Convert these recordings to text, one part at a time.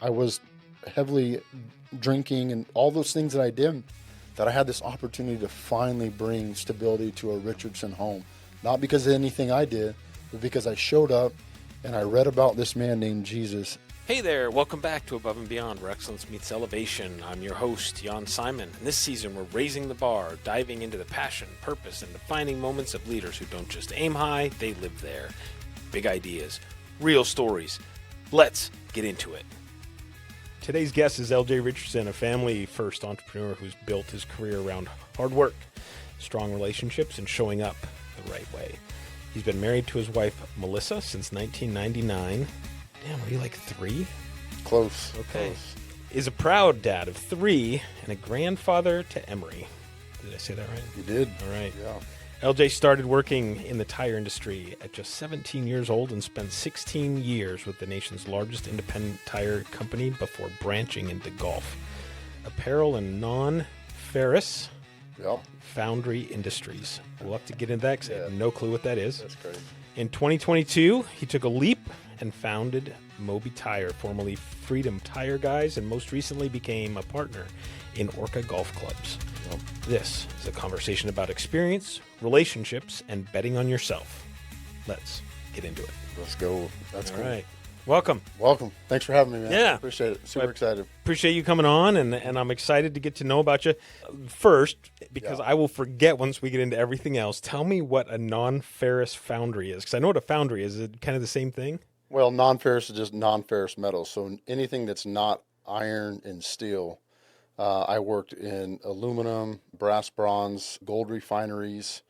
I was heavily drinking and all those things that I did, that I had this opportunity to finally bring stability to a Richardson home. Not because of anything I did, but because I showed up and I read about this man named Jesus. Hey there, welcome back to Above and Beyond, where excellence meets elevation. I'm your host, Jan Simon, and this season we're raising the bar, diving into the passion, purpose, and defining moments of leaders who don't just aim high, they live there. Big ideas, real stories. Let's get into it. Today's guest is LJ Richardson, a family-first entrepreneur who's built his career around hard work, strong relationships, and showing up the right way. He's been married to his wife, Melissa, since 1999. Damn, are you like 3? Close. Okay. Close. Is a proud dad of 3 and a grandfather to Emery. Did I say that right? You did. All right. Yeah. LJ started working in the tire industry at just 17 years old and spent 16 years with the nation's largest independent tire company before branching into golf, apparel, and non-ferrous Yep. foundry industries. We'll have to get into that because I have no clue what that is. That's crazy. In 2022, he took a leap and founded MobiTire, formerly Freedom Tire Guys, and most recently became a partner in Orca Golf Clubs. Yep. This is a conversation about experience, relationships, and betting on yourself. Let's get into it. Let's go. That's All cool. right. Welcome. Welcome. Thanks for having me, man. Yeah. Appreciate it. Super excited. Appreciate you coming on, and I'm excited to get to know about you. First, because I will forget once we get into everything else, tell me what a non-ferrous foundry is, because I know what a foundry is. Is it kind of the same thing? Well, non-ferrous is just non-ferrous metals. So anything that's not iron and steel. I worked in aluminum, brass, bronze, gold refineries.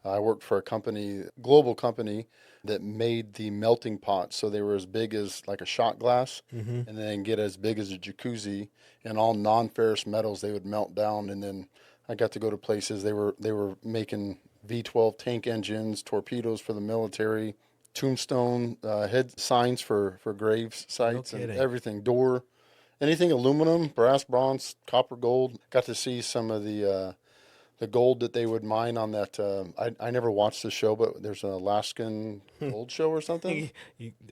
I worked for a company, global company, that made the melting pots. So they were as big as like a shot glass, and then get as big as a jacuzzi. And all non-ferrous metals, they would melt down. And then I got to go to places. They were making V12 tank engines, torpedoes for the military, tombstone head signs for grave sites, and everything. Anything aluminum, brass, bronze, copper, gold. Got to see some of the gold that they would mine on that. I never watched the show, but there's an Alaskan gold show or something.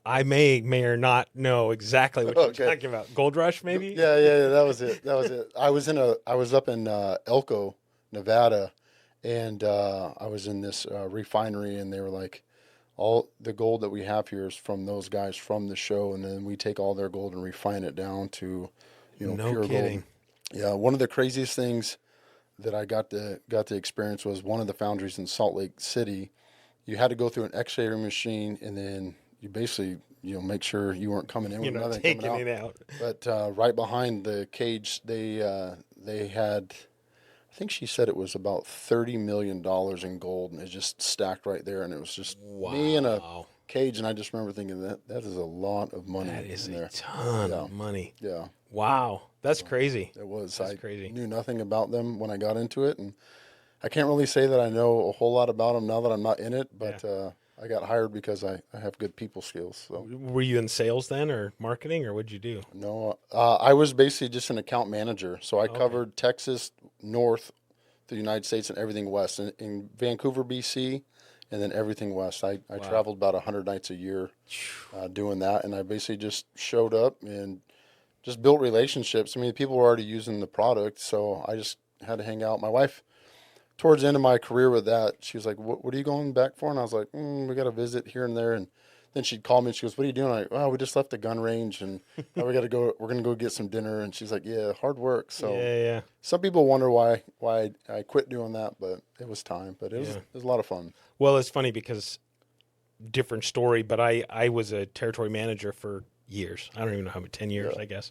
I may or not know exactly what you're talking about. Gold Rush, maybe? Yeah. That was it. I was up in Elko, Nevada, and I was in this refinery, and they were like, all the gold that we have here is from those guys from the show, and then we take all their gold and refine it down to, pure kidding. gold. Yeah, one of the craziest things that I got to experience was one of the foundries in Salt Lake City. You had to go through an X-ray machine, and then you basically make sure you weren't coming in with nothing taking coming it out. But right behind the cage, they had, I think she said it was about $30 million in gold, and it just stacked right there, and it was just me in a cage, and I just remember thinking that is a lot of money. That is in a there. ton of money. Yeah. Wow. That's crazy. It was. That's crazy. Knew nothing about them when I got into it, and I can't really say that I know a whole lot about them now that I'm not in it, but I got hired because I have good people skills. So. Were you in sales then, or marketing, or what'd you do? No, I was basically just an account manager, so I covered Texas, north, the United States, and everything west. In Vancouver, BC, and then everything west. I traveled about 100 nights a year doing that, and I basically just showed up and just built relationships. I mean, people were already using the product, so I just had to hang out. My wife, towards the end of my career with that, she was like, what are you going back for? And I was like, we got to visit here and there. And then she'd call me and she goes, what are you doing? I'm like, we just left the gun range, and now we're going to go get some dinner. And she's like, yeah, hard work. So some people wonder why I quit doing that, but it was time. But it was a lot of fun. Well, it's funny because different story, but I was a territory manager for years. I don't even know how many, 10 years, I guess.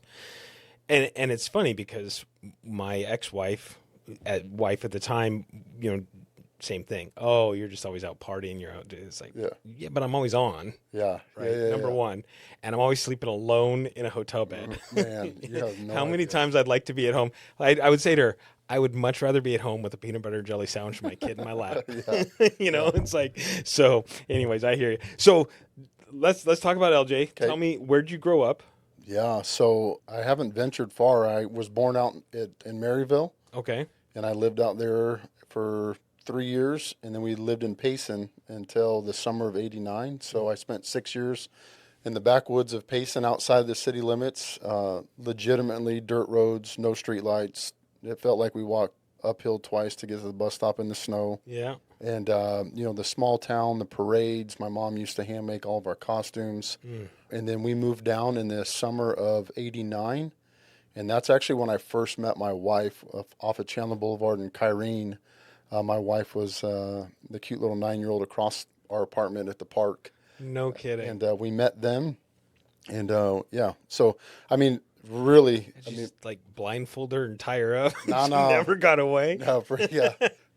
And it's funny because my ex-wife, wife at the time, same thing. Oh, you're just always out partying. You're out. It's like, but I'm always on. Yeah. Right. Number one. And I'm always sleeping alone in a hotel bed. Man, you have no How many idea. times I'd like to be at home. I would say to her, I would much rather be at home with a peanut butter jelly sandwich and my kid in my lap. It's like, so anyways, I hear you. So let's talk about LJ. Okay. Tell me, where'd you grow up? Yeah. So I haven't ventured far. I was born out in Maryville. Okay. And I lived out there for 3 years, and then we lived in Payson until the summer of '89. So I spent 6 years in the backwoods of Payson outside the city limits, legitimately dirt roads, no street lights. It felt like we walked uphill twice to get to the bus stop in the snow. Yeah. And, the small town, the parades, my mom used to hand make all of our costumes. And then we moved down in the summer of '89. And that's actually when I first met my wife off of Chandler Boulevard in Kyrene. My wife was the cute little 9-year-old across our apartment at the park. No kidding. And we met them. And, so, I mean, really, Just like blindfold her and tie her up. No, She no. never got away.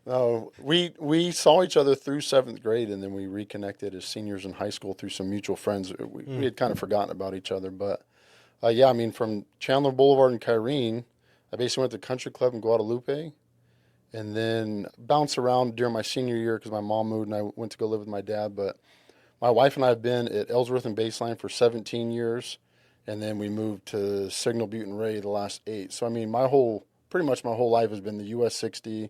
No, we saw each other through 7th grade, and then we reconnected as seniors in high school through some mutual friends. We had kind of forgotten about each other, but from Chandler Boulevard in Kyrene, I basically went to Country Club in Guadalupe, and then bounced around during my senior year because my mom moved and I went to go live with my dad. But my wife and I have been at Ellsworth and Baseline for 17 years, and then we moved to Signal Butte and Ray the last 8. So I mean, pretty much my whole life has been the US 60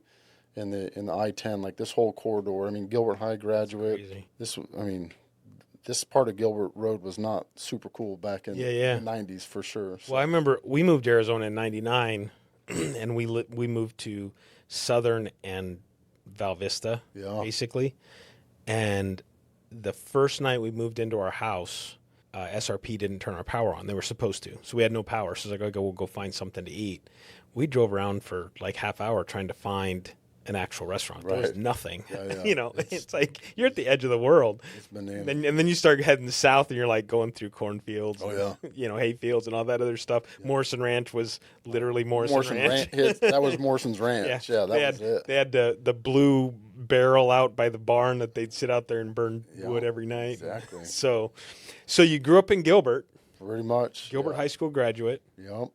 and the I-10, like this whole corridor. I mean, Gilbert High graduate. Crazy. This part of Gilbert Road was not super cool back in the 90s for sure. So. Well, I remember we moved to Arizona in '99, and we moved to Southern and Val Vista, basically. And the first night we moved into our house, SRP didn't turn our power on. They were supposed to. So we had no power. So I was like, we'll go find something to eat. We drove around for like half hour trying to find an actual restaurant. There was nothing. It's like you're at the edge of the world. It's bananas. And then you start heading south, and you're like going through cornfields, hay fields, and all that other stuff. Yeah. Morrison Ranch was literally Morrison Ranch. That was Morrison's Ranch. Yeah, that was it. They had the blue barrel out by the barn that they'd sit out there and burn wood every night. Exactly. So you grew up in Gilbert. Pretty much. Gilbert High School graduate. Yep.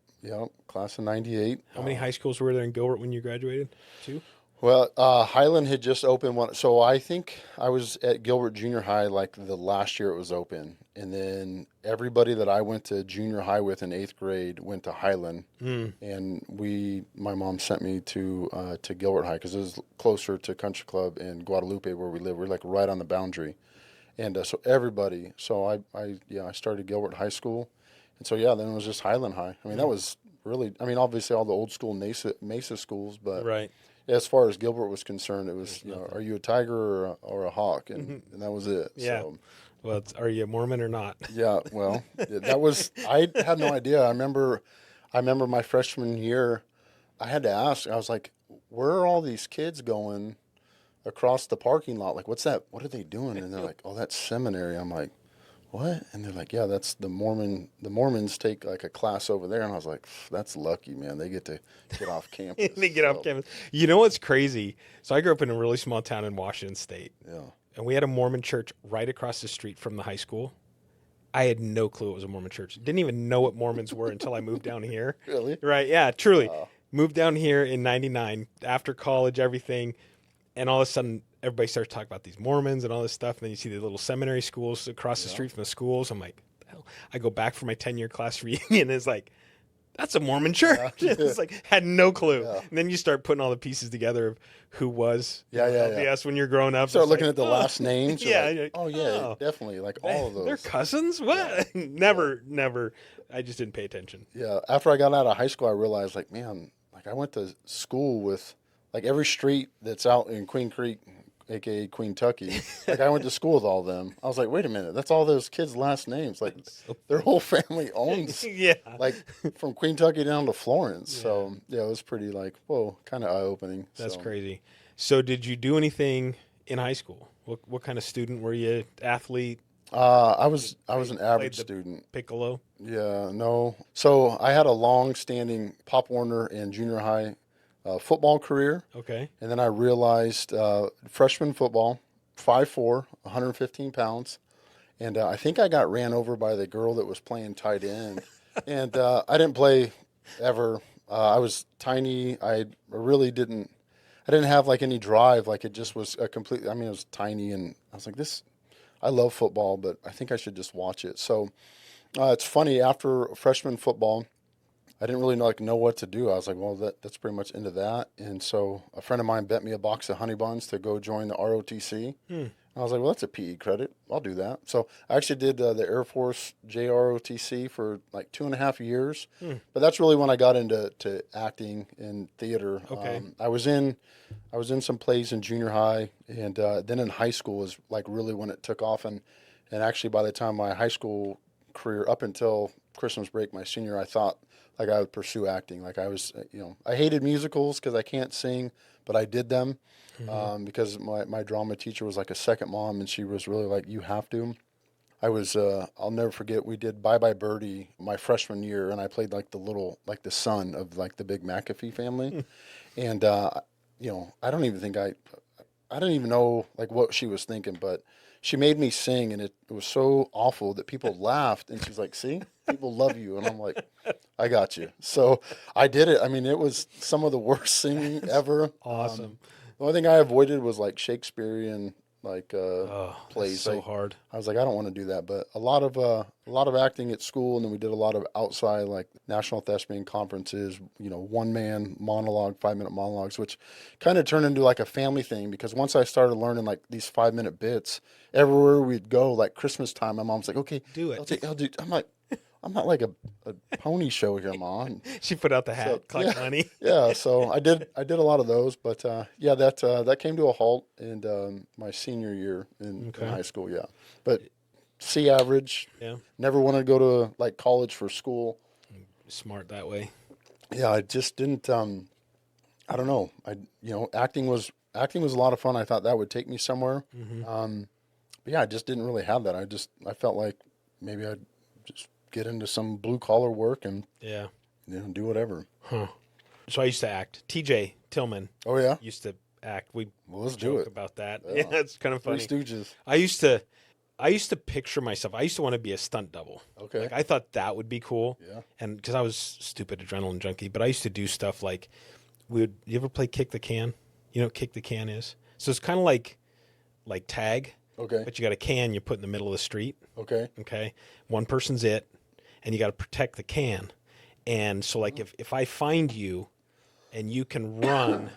Class of '98. How many high schools were there in Gilbert when you graduated? 2? Well, Highland had just opened one. So I think I was at Gilbert Junior High like the last year it was open. And then everybody that I went to junior high with in 8th grade went to Highland. And my mom sent me to Gilbert High because it was closer to Country Club in Guadalupe where we live. We're like right on the boundary. And I started Gilbert High School. And so, then it was just Highland High. I mean, that was really, obviously all the old school Mesa schools, but right. As far as Gilbert was concerned, it was, are you a tiger or a hawk? And that was it. Yeah. So, well, are you a Mormon or not? Yeah. Well, that was, I had no idea. I remember my freshman year, I had to ask, I was like, where are all these kids going across the parking lot? Like, what's that? What are they doing? And they're like, oh, that's seminary. I'm like, what? And they're like, yeah, that's the Mormons take like a class over there. And I was like, that's lucky, man. They get to get off campus. They get off campus. You know what's crazy? So I grew up in a really small town in Washington State. Yeah. And we had a Mormon church right across the street from the high school. I had no clue it was a Mormon church. Didn't even know what Mormons were until I moved down here. Really? Right. Yeah, truly. Moved down here in '99 after college, everything. And all of a sudden, everybody starts talking about these Mormons and all this stuff. And then you see the little seminary schools across the street from the schools. I'm like, hell. I go back for my 10-year class reunion. And it's like, that's a Mormon church. It's like, had no clue. Yeah. And then you start putting all the pieces together of who was LDS when you're growing up. Start looking at the last names. Yeah. Like, definitely. Like all of those. They're cousins? What? Yeah. Never. I just didn't pay attention. Yeah. After I got out of high school, I realized, like, man, like I went to school with, like, every street that's out in Queen Creek, a.k.a. Queen Tucky, like, I went to school with all of them. I was like, wait a minute, that's all those kids' last names. Like, their whole family owns, like, from Queen Tucky down to Florence. Yeah. So, it was pretty, like, whoa, kind of eye-opening. That's crazy. So, did you do anything in high school? What kind of student were you? Athlete? I was an average student. Piccolo? Yeah, no. So, I had a long-standing Pop Warner and junior high football career. Okay. And then I realized freshman football, 5'4", 115 pounds. And I think I got ran over by the girl that was playing tight end. And I didn't play ever. I was tiny. I didn't have like any drive. Like it just was it was tiny. And I was like, I love football, but I think I should just watch it. So it's funny, after freshman football, I didn't really know what to do. I was like, well, that's pretty much into that. And so a friend of mine bet me a box of honey buns to go join the ROTC. I I was like, well, that's a PE credit. I'll do that. So I actually did the Air Force JROTC for like 2.5 years. But that's really when I got into acting and theater. Okay. I was in some plays in junior high, and then in high school was like really when it took off. And actually, by the time my high school career, up until Christmas break, my senior, I thought like I would pursue acting. Like I was, I hated musicals because I can't sing, but I did them because my drama teacher was like a second mom, and she was really like, you have to. I was, I'll never forget, we did Bye Bye Birdie my freshman year, and I played like like the son of like the big McAfee family. And, I don't even think I don't even know like what she was thinking, but she made me sing, and it was so awful that people laughed. And she's like, "See, people love you," and I'm like, "I got you." So I did it. I mean, it was some of the worst singing ever. Awesome. The only thing I avoided was like Shakespearean like Oh, that's plays. so hard. I was like, I don't want to do that. But a lot of acting at school, and then we did a lot of outside like national thespian conferences. 1-man monologue, 5-minute monologues, which kind of turned into like a family thing because once I started learning like these 5-minute bits, everywhere we'd go, like Christmas time, my mom's like, okay, Do it. I'll do. I'm not like a pony show here, Mom. She put out the hat, So, collect yeah, money. yeah. So I did a lot of those, but yeah, that came to a halt in my senior year in Okay. high school. Yeah, but C average. Yeah. Never wanted to go to like college for school. Smart that way. Yeah, I just didn't. I don't know. Acting was a lot of fun. I thought that would take me somewhere. But yeah, I just didn't really have that. I felt like maybe I'd just get into some blue collar work and Yeah. do whatever. So I used to act. TJ Tillman Oh yeah, used to act. We well, let's do joke it. about that. Yeah. Yeah, it's kind of Three funny. Stooges. I used to picture myself. I used to want to be a stunt double. Okay. Like I thought that would be cool. Yeah. And because I was stupid adrenaline junkie, but I used to do stuff like you ever play kick the can? You know what kick the can is? So it's kind of like tag, Okay. but you got a can you put in the middle of the street. Okay. Okay. One person's it, and you got to protect the can. And so like if I find you and you can run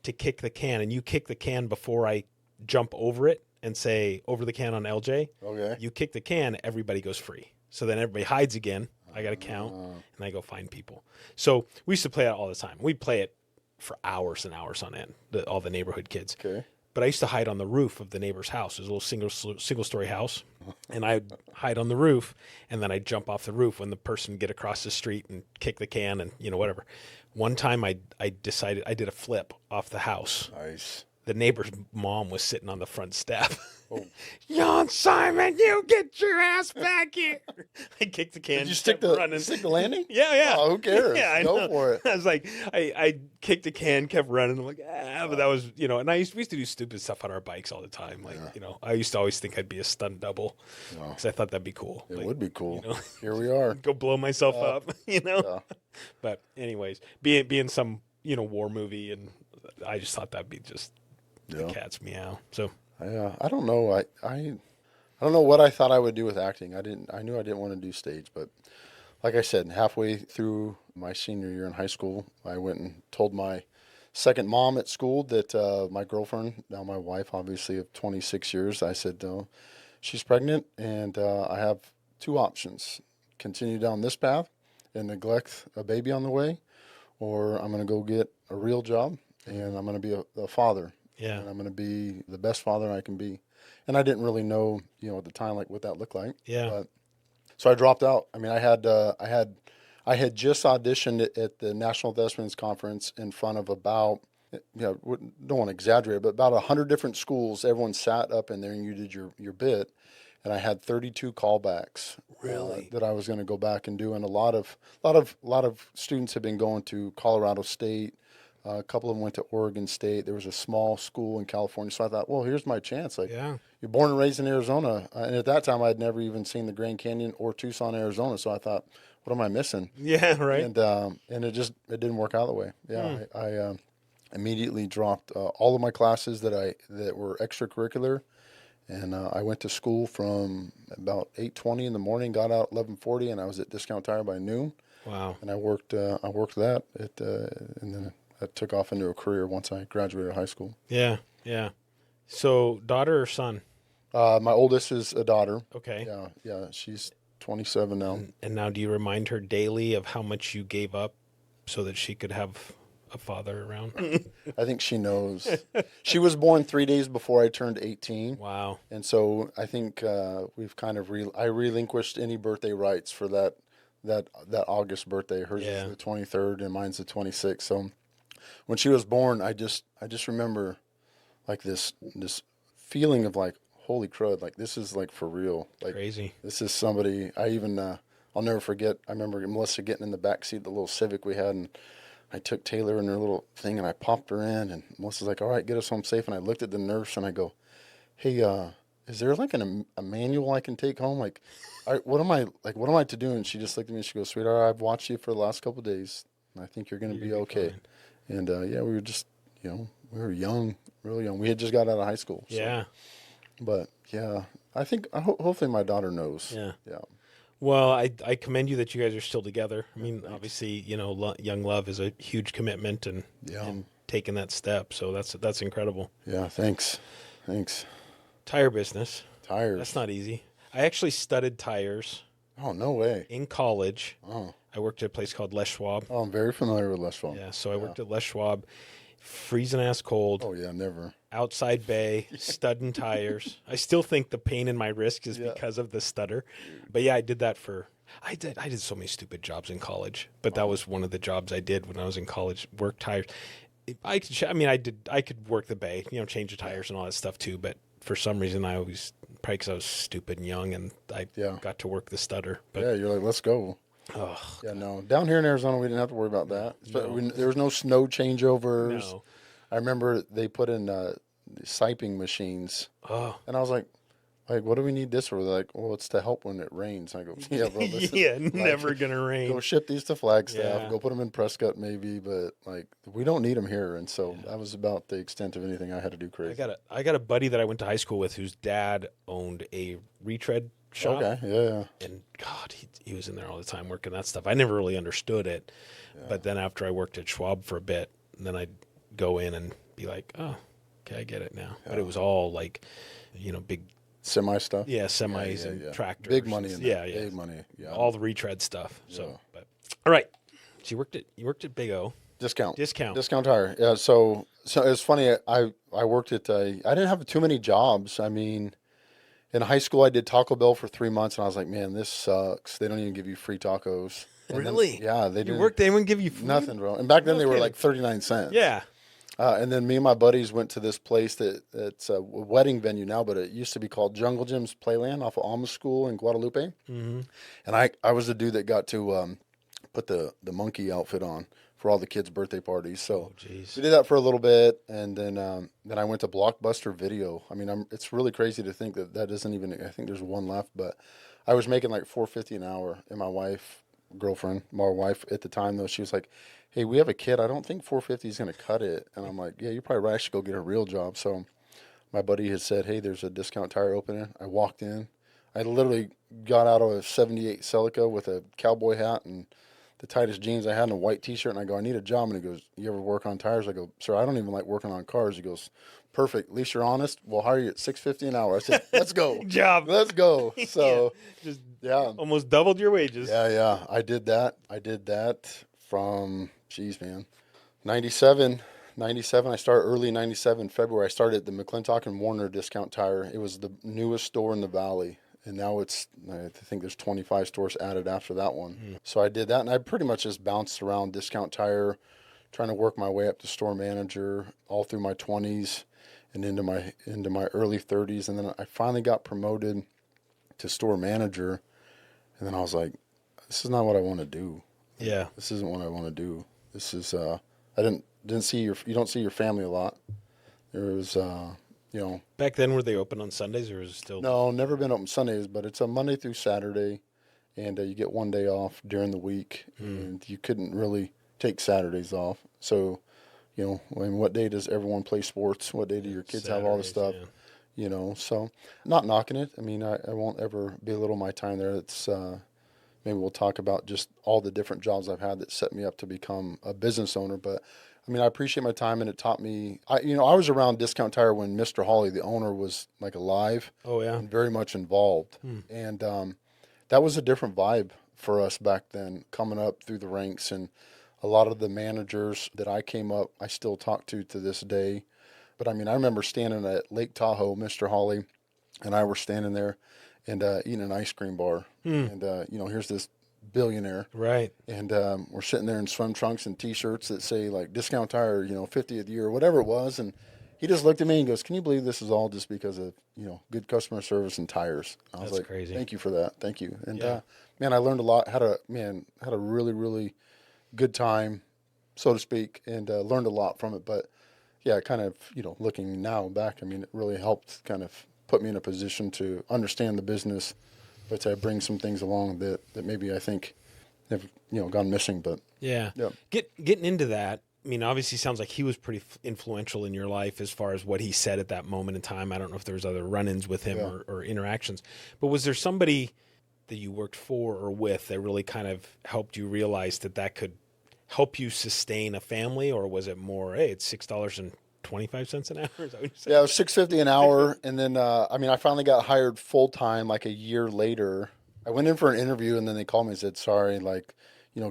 to kick the can and you kick the can before I jump over it and say over the can on LJ, Okay. you kick the can, everybody goes free. So then everybody hides again. I got to count and I go find people. So we used to play that all the time. We'd play it for hours and hours on end, all the neighborhood kids. Okay. But I used to hide on the roof of the neighbor's house. It was a little single story house. And I'd hide on the roof, and then I'd jump off the roof when the person would get across the street and kick the can and, whatever. One time I decided I did a flip off the house. Nice. The neighbor's mom was sitting on the front step. Oh. Jan Simon, you get your ass back here. I kicked the can. Did you stick kept running. the landing? Yeah, yeah. Oh, who cares? Yeah, I Go know. for it. I was like, I kicked the can, kept running. I'm like, but that was, and we used to do stupid stuff on our bikes all the time. Like, I used to always think I'd be a stunt double because I thought that'd be cool. It Like, would be cool. Here we are. go blow myself up, Yeah. But anyways, be in some, war movie, and I just thought that'd be just the Yeah. cat's meow. So I don't know. I don't know what I thought I would do with acting. I knew I didn't want to do stage, but like I said, halfway through my senior year in high school, I went and told my second mom at school that my girlfriend, now my wife, obviously of 26 years, I said, she's pregnant, and I have two options: continue down this path and neglect a baby on the way, or I'm going to go get a real job and I'm going to be a father. yeah, And I'm going to be the best father I can be. And I didn't really know, at the time, like what that looked like. yeah. But, so I dropped out. I mean, I had just auditioned at the National Thespians Conference in front of about, don't want to exaggerate, but about 100 different schools. Everyone sat up in there and you did your bit. And I had 32 callbacks. Really? That I was going to go back and do. And a lot of students have been going to Colorado State. A couple of them went to Oregon State. There was a small school in California. So I thought, well, here's my chance. Like, Yeah. you're born and raised in Arizona. And at that time, I'd never even seen the Grand Canyon or Tucson, Arizona. So I thought, what am I missing? Yeah, right. And it didn't work out that way. Yeah, I immediately dropped all of my classes that were extracurricular. And I went to school from about 8:20 in the morning, got out 11:40, and I was at Discount Tire by noon. Wow. And I worked that and then I took off into a career once I graduated high school. Yeah, yeah. So daughter or son? My oldest is a daughter. Okay. Yeah, yeah, she's 27 now. And now do you remind her daily of how much you gave up so that she could have a father around? I think she knows. She was born 3 days before I turned 18. Wow. And so I think we've kind of I relinquished any birthday rights for that August birthday. Hers is Yeah. the 23rd and mine's the 26th. So when she was born, I just remember like this feeling of like, holy crud, like this is like for real. Like Crazy. this is somebody. I even I'll never forget. I remember Melissa getting in the back seat of the little Civic we had, and I took Taylor in her little thing and I popped her in, and Melissa's like, "All right, get us home safe." And I looked at the nurse and I go, "Hey, is there like a manual I can take home? Like, what am I to do?" And she just looked at me and she goes, "Sweetheart, I've watched you for the last couple of days, and I think you're gonna be okay." And yeah, we were just, we were young, really young. We had just got out of high school. So. Yeah. But yeah, I think hopefully my daughter knows. Yeah. Yeah. Well, I commend you that you guys are still together. I mean, obviously, young love is a huge commitment and taking that step. So that's incredible. Yeah. Thanks. Tire business. Tires. That's not easy. I actually studded tires Oh, no way. in college. Oh. I worked at a place called Les Schwab. Oh, I'm very familiar with Les Schwab. Yeah, so I worked at Les Schwab, freezing ass cold, Oh yeah, never. outside bay, studding tires. I still think the pain in my wrist is because of the stutter. But yeah, I did that I did so many stupid jobs in college, but that was one of the jobs I did when I was in college, work tires. I could work the bay, change the tires and all that stuff too, but for some reason probably because I was stupid and young and I got to work the stutter. But Yeah, you're like, let's go. oh, Yeah, no. Down here in Arizona, we didn't have to worry about that. There was no snow changeovers. no. I remember they put in siping machines, Oh. and I was like, what do we need this for? They're like, well, it's to help when it rains. I go, yeah, bro. This is, never gonna rain. Go ship these to Flagstaff. Yeah. Go put them in Prescott maybe, but like we don't need them here. And so that was about the extent of anything I had to do crazy. I got a buddy that I went to high school with whose dad owned a retread shop. Okay, yeah. And God, he was in there all the time working that stuff. I never really understood it. But then after I worked at Schwab for a bit, then I'd go in and be like, oh, okay, I get it now. But it was all like, big Semi stuff. Yeah, semis and tractors. Big money in that. Yeah. Big money. Yeah. All the retread stuff. So, but all right. So you worked at Big O. Discount tire. Yeah. So it's funny. I worked at. I didn't have too many jobs. I mean, in high school, I did Taco Bell for 3 months, and I was like, man, this sucks. They don't even give you free tacos. And Really? Then, yeah, they You didn't. worked. They wouldn't give you food? Nothing, bro. And back then they were kidding. like 39 cents. Yeah. And then me and my buddies went to this place it's a wedding venue now, but it used to be called Jungle Jim's Playland off of Alma School in Guadalupe. Mm-hmm. And I was the dude that got to put the monkey outfit on for all the kids' birthday parties. So we did that for a little bit, and then I went to Blockbuster Video. I mean, it's really crazy to think that isn't even. I think there's one left, but I was making like $4.50 an hour, and my wife at the time though, she was like, hey, we have a kid. I don't think $4.50 is going to cut it. And I'm like, yeah, you're probably right. I should go get a real job. So my buddy had said, hey, there's a discount tire opening. I walked in. I literally got out of a 78 Celica with a cowboy hat and the tightest jeans I had and a white T-shirt. And I go, I need a job. And he goes, you ever work on tires? I go, sir, I don't even like working on cars. He goes, perfect. At least you're honest. We'll hire you at $6.50 an hour. I said, let's go. Job. Let's go. So, just almost doubled your wages. Yeah. I did that from... Jeez, man. 97, I started early 97, February. I started at the McClintock and Warner Discount Tire. It was the newest store in the Valley. And now I think there's 25 stores added after that one. Mm. So I did that, and I pretty much just bounced around Discount Tire, trying to work my way up to store manager all through my 20s and into my early 30s. And then I finally got promoted to store manager. And then I was like, this is not what I want to do. Yeah. This isn't what I want to do. This is I didn't see you don't see your family a lot. There was Back then, were they open on Sundays or is it still? No, never been open Sundays, but it's a Monday through Saturday, and you get one day off during the week, and you couldn't really take Saturdays off. So, what day does everyone play sports? What day do your kids have all this stuff? Yeah. So not knocking it. I mean, I won't ever belittle my time there. It's maybe we'll talk about just all the different jobs I've had that set me up to become a business owner. But I mean, I appreciate my time, and it taught me. I was around Discount Tire when Mr. Hawley, the owner, was like alive Oh yeah. and very much involved, and that was a different vibe for us back then, coming up through the ranks. And a lot of the managers that I came up, I still talk to this day. But I mean, I remember standing at Lake Tahoe, Mr. Hawley and I were standing there and eating an ice cream bar. And, here's this billionaire. Right. And we're sitting there in swim trunks and T-shirts that say, like, Discount Tire, 50th year, or whatever it was. And he just looked at me and goes, can you believe this is all just because of, good customer service and tires? And I was That's like, crazy. thank you for that. Thank you. And, Yeah. man, I learned a lot, had a really, really good time, so to speak, and learned a lot from it. But, yeah, kind of, looking now back, I mean, it really helped kind of put me in a position to understand the business, but to bring some things along that maybe I think have, gone missing. But Yeah. yeah. Getting into that, I mean, obviously sounds like he was pretty influential in your life as far as what he said at that moment in time. I don't know if there was other run-ins with him Yeah. or interactions, but was there somebody that you worked for or with that really kind of helped you realize that could help you sustain a family, or was it more, hey, it's $6.25 an hour? Is that what you said? Yeah, it was $6.50 an hour, and then I finally got hired full time like a year later. I went in for an interview, and then they called me and said, "Sorry, like,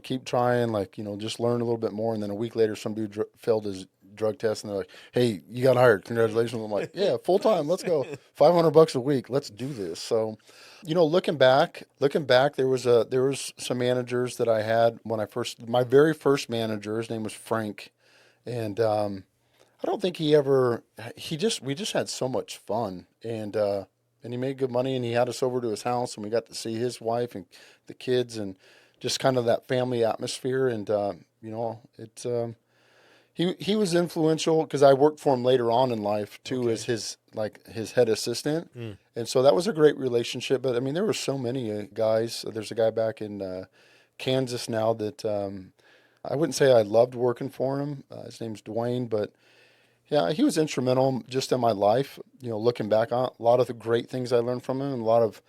keep trying, like, just learn a little bit more." And then a week later, some dude failed his drug test, and they're like, "Hey, you got hired, congratulations!" I'm like, "Yeah, full time, let's go, $500 a week, let's do this." So, looking back, there was some managers that I had when my very first manager, his name was Frank, and I don't think we just had so much fun, and he made good money, and he had us over to his house, and we got to see his wife and the kids, and just kind of that family atmosphere. And he was influential because I worked for him later on in life too, Okay. as his head assistant. And so that was a great relationship. But I mean, there were so many guys. There's a guy back in Kansas now that I wouldn't say I loved working for him. His name's Dwayne, but yeah, he was instrumental just in my life. Looking back on a lot of the great things I learned from him, and a lot of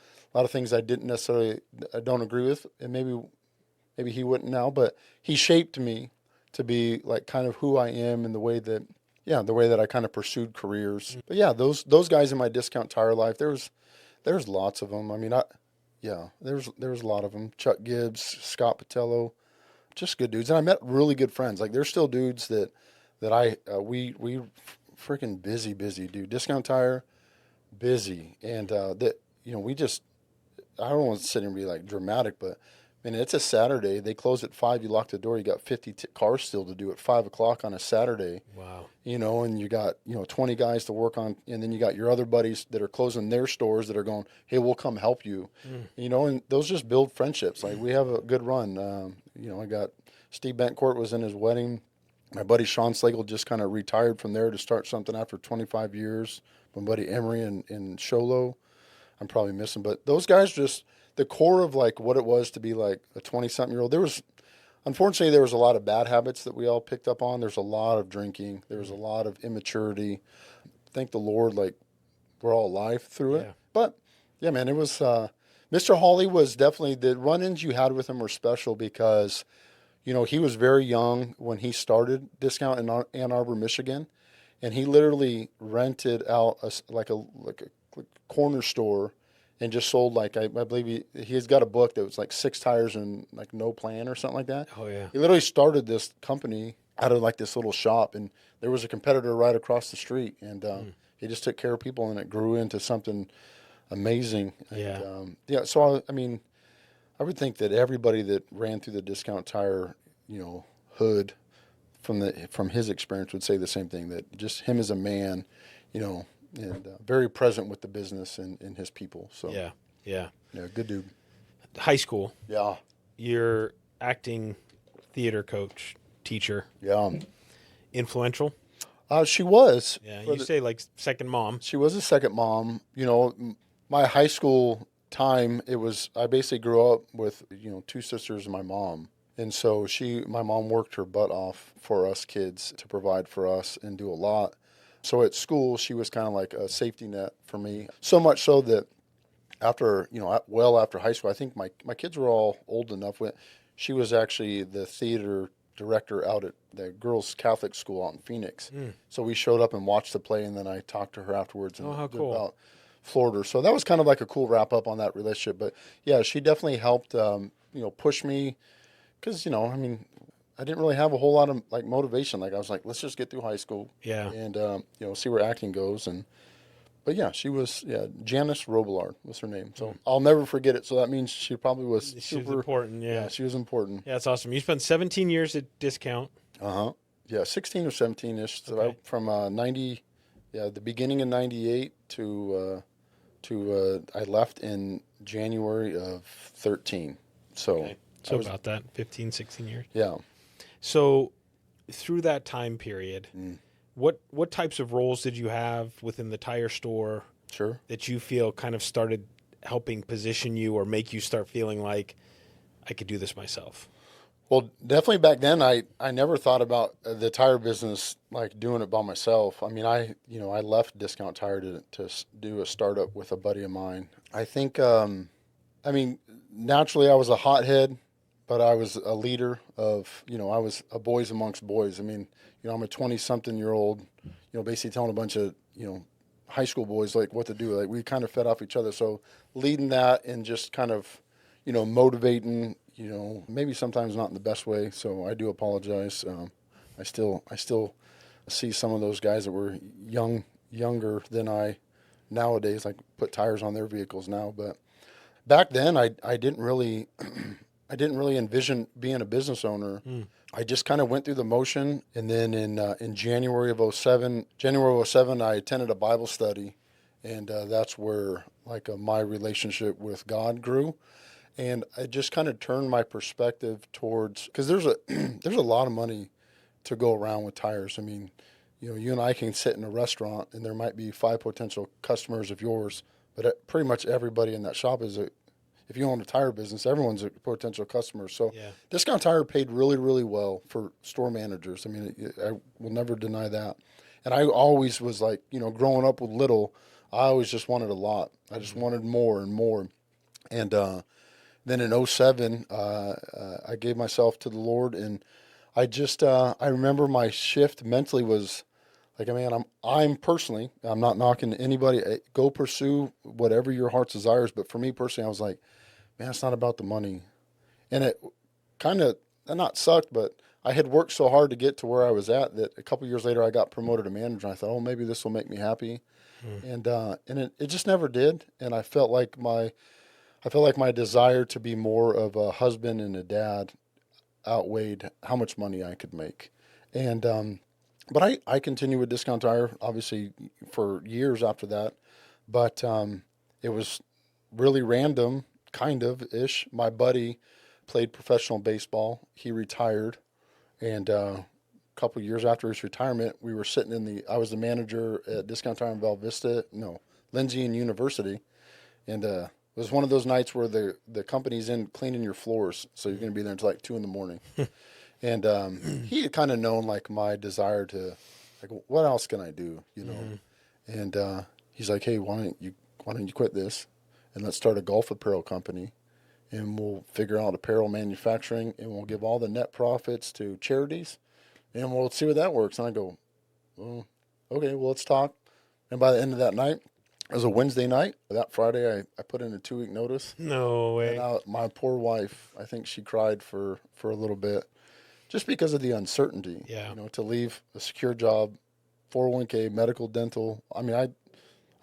things I don't agree with, and maybe he wouldn't now, but he shaped me to be like kind of who I am, and the way that I kind of pursued careers. But yeah, those guys in my Discount Tire life, there's lots of them. I mean, there's a lot of them. Chuck Gibbs, Scott Patello, just good dudes, and I met really good friends. Like, there's still dudes that we freaking busy dude. Discount Tire, busy, and we just, I don't want to sit here and be like dramatic, but I mean, it's a Saturday. They close at 5. You lock the door. You got 50 cars still to do at 5 o'clock on a Saturday. Wow. And you got 20 guys to work on, and then you got your other buddies that are closing their stores that are going, hey, we'll come help you. And those just build friendships. Like, we have a good run. I got Steve Bentcourt was in his wedding. My buddy Sean Slagle just kind of retired from there to start something after 25 years. My buddy Emery and Sholo, I'm probably missing. But those guys, just the core of like what it was to be like a 20-something-year-old. Unfortunately, there was a lot of bad habits that we all picked up on. There's a lot of drinking. There was a lot of immaturity. Thank the Lord, like, we're all alive through it. Yeah. But yeah, man, it was, Mr. Hawley was definitely, the run-ins you had with him were special because he was very young when he started Discount in Ann Arbor, Michigan, and he literally rented out a corner store and just sold, like, I believe he's got a book that was like 6 tires and like no plan or something like that. Oh yeah. He literally started this company out of like this little shop, and there was a competitor right across the street, and he just took care of people, and it grew into something amazing. Yeah. And, so I mean, I would think that everybody that ran through the Discount Tire, hood, from his experience, would say the same thing, that just him as a man, and very present with the business and his people. So Yeah. good dude. High school, Yeah, you're acting theater coach, teacher, yeah. influential. She was. Yeah. You say like second mom. She was a second mom. My high school time, I basically grew up with 2 sisters and my mom. And so my mom worked her butt off for us kids to provide for us and do a lot. So at school, she was kind of like a safety net for me. So much so that after, well after high school, I think my kids were all old enough when she was actually the theater director out at the girls' Catholic school out in Phoenix. So we showed up and watched the play, and then I talked to her afterwards Oh, how and cool. about Florida. So that was kind of like a cool wrap up on that relationship. But yeah, she definitely helped, push me because, I mean, I didn't really have a whole lot of like motivation. Like I was like, let's just get through high school Yeah. and, see where acting goes. But yeah, she was, Janice Robillard was her name. So I'll never forget it. So that means she probably was She was super, important. yeah, Yeah. she was important. Yeah, that's awesome. You spent 17 years at Discount. Uh-huh. Yeah, 16 or 17-ish. So Okay. from 90, the beginning of 98 to I left in January of 13. So Okay. I So was, about that, 15, 16 years. yeah. So through that time period, Mm, what types of roles did you have within the tire store sure. that you feel kind of started helping position you or make you start feeling like I could do this myself? Well, definitely back then, I never thought about the tire business like doing it by myself. I mean, I left Discount Tire to do a startup with a buddy of mine. I think, I mean, naturally I was a hothead, but I was a leader of, I was a boys amongst boys. I mean, I'm a 20-something-year-old, basically telling a bunch of, high school boys like what to do. Like we kind of fed off each other. So leading that and just kind of, motivating, maybe sometimes not in the best way. So I do apologize. I still see some of those guys that were younger than I nowadays, like put tires on their vehicles now. But back then, I didn't really, I didn't really envision being a business owner. I just kind of went through the motion, and then in January of '07, I attended a Bible study, and that's where like my relationship with God grew. And I just kind of turned my perspective towards because there's a there's a lot of money to go around with tires. I mean, you and I can sit in a restaurant and there might be 5 potential customers of yours, but pretty much everybody in that shop is a. If you own a tire business, everyone's a potential customer. So Yeah. Discount Tire paid really, really well for store managers. I mean, I will never deny that. And I always was like, growing up with little, I always just wanted a lot. I just wanted more and more. And then in '07, I gave myself to the Lord, and I remember my shift mentally was like, man, I'm personally, I'm not knocking anybody. Go pursue whatever your heart's desires. But for me personally, I was like, man, it's not about the money. And it kind of not sucked, but I had worked so hard to get to where I was at that a couple years later I got promoted to manager. And I thought, oh, maybe this will make me happy, and it just never did. And I felt like my desire to be more of a husband and a dad outweighed how much money I could make. And but I continued with Discount Tire obviously for years after that. But it was really random, kind of ish. My buddy played professional baseball. He retired, and a couple years after his retirement, we were sitting I was the manager at Discount Tire in Val Vista, no, Lindsay and University, and it was one of those nights where the company's in cleaning your floors, so you're going to be there until like 2 in the morning. And he had kind of known like my desire to, like, what else can I do, And he's like, hey, why don't you quit this, and let's start a golf apparel company, and we'll figure out apparel manufacturing, and we'll give all the net profits to charities, and we'll see what that works. And I go, well, okay, well, let's talk. And by the end of that night, it was a Wednesday night. That Friday, I put in a 2-week notice. No way. And my poor wife, I think she cried for a little bit just because of the uncertainty. Yeah. To leave a secure job, 401k, medical, dental. I mean,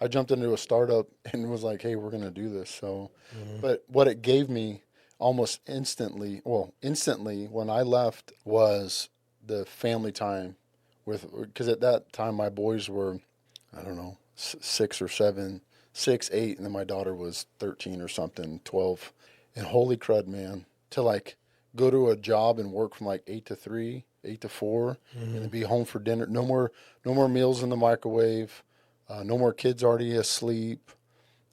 I jumped into a startup and was like, hey, we're going to do this. So, but what it gave me almost instantly when I left was the family time because at that time my boys were, I don't know, 6 or 7, 6, 8, and then my daughter was 13 or something, 12. And holy crud, man, to like go to a job and work from like 8 to 3, 8 to 4, and then be home for dinner. No more meals in the microwave. No more kids already asleep.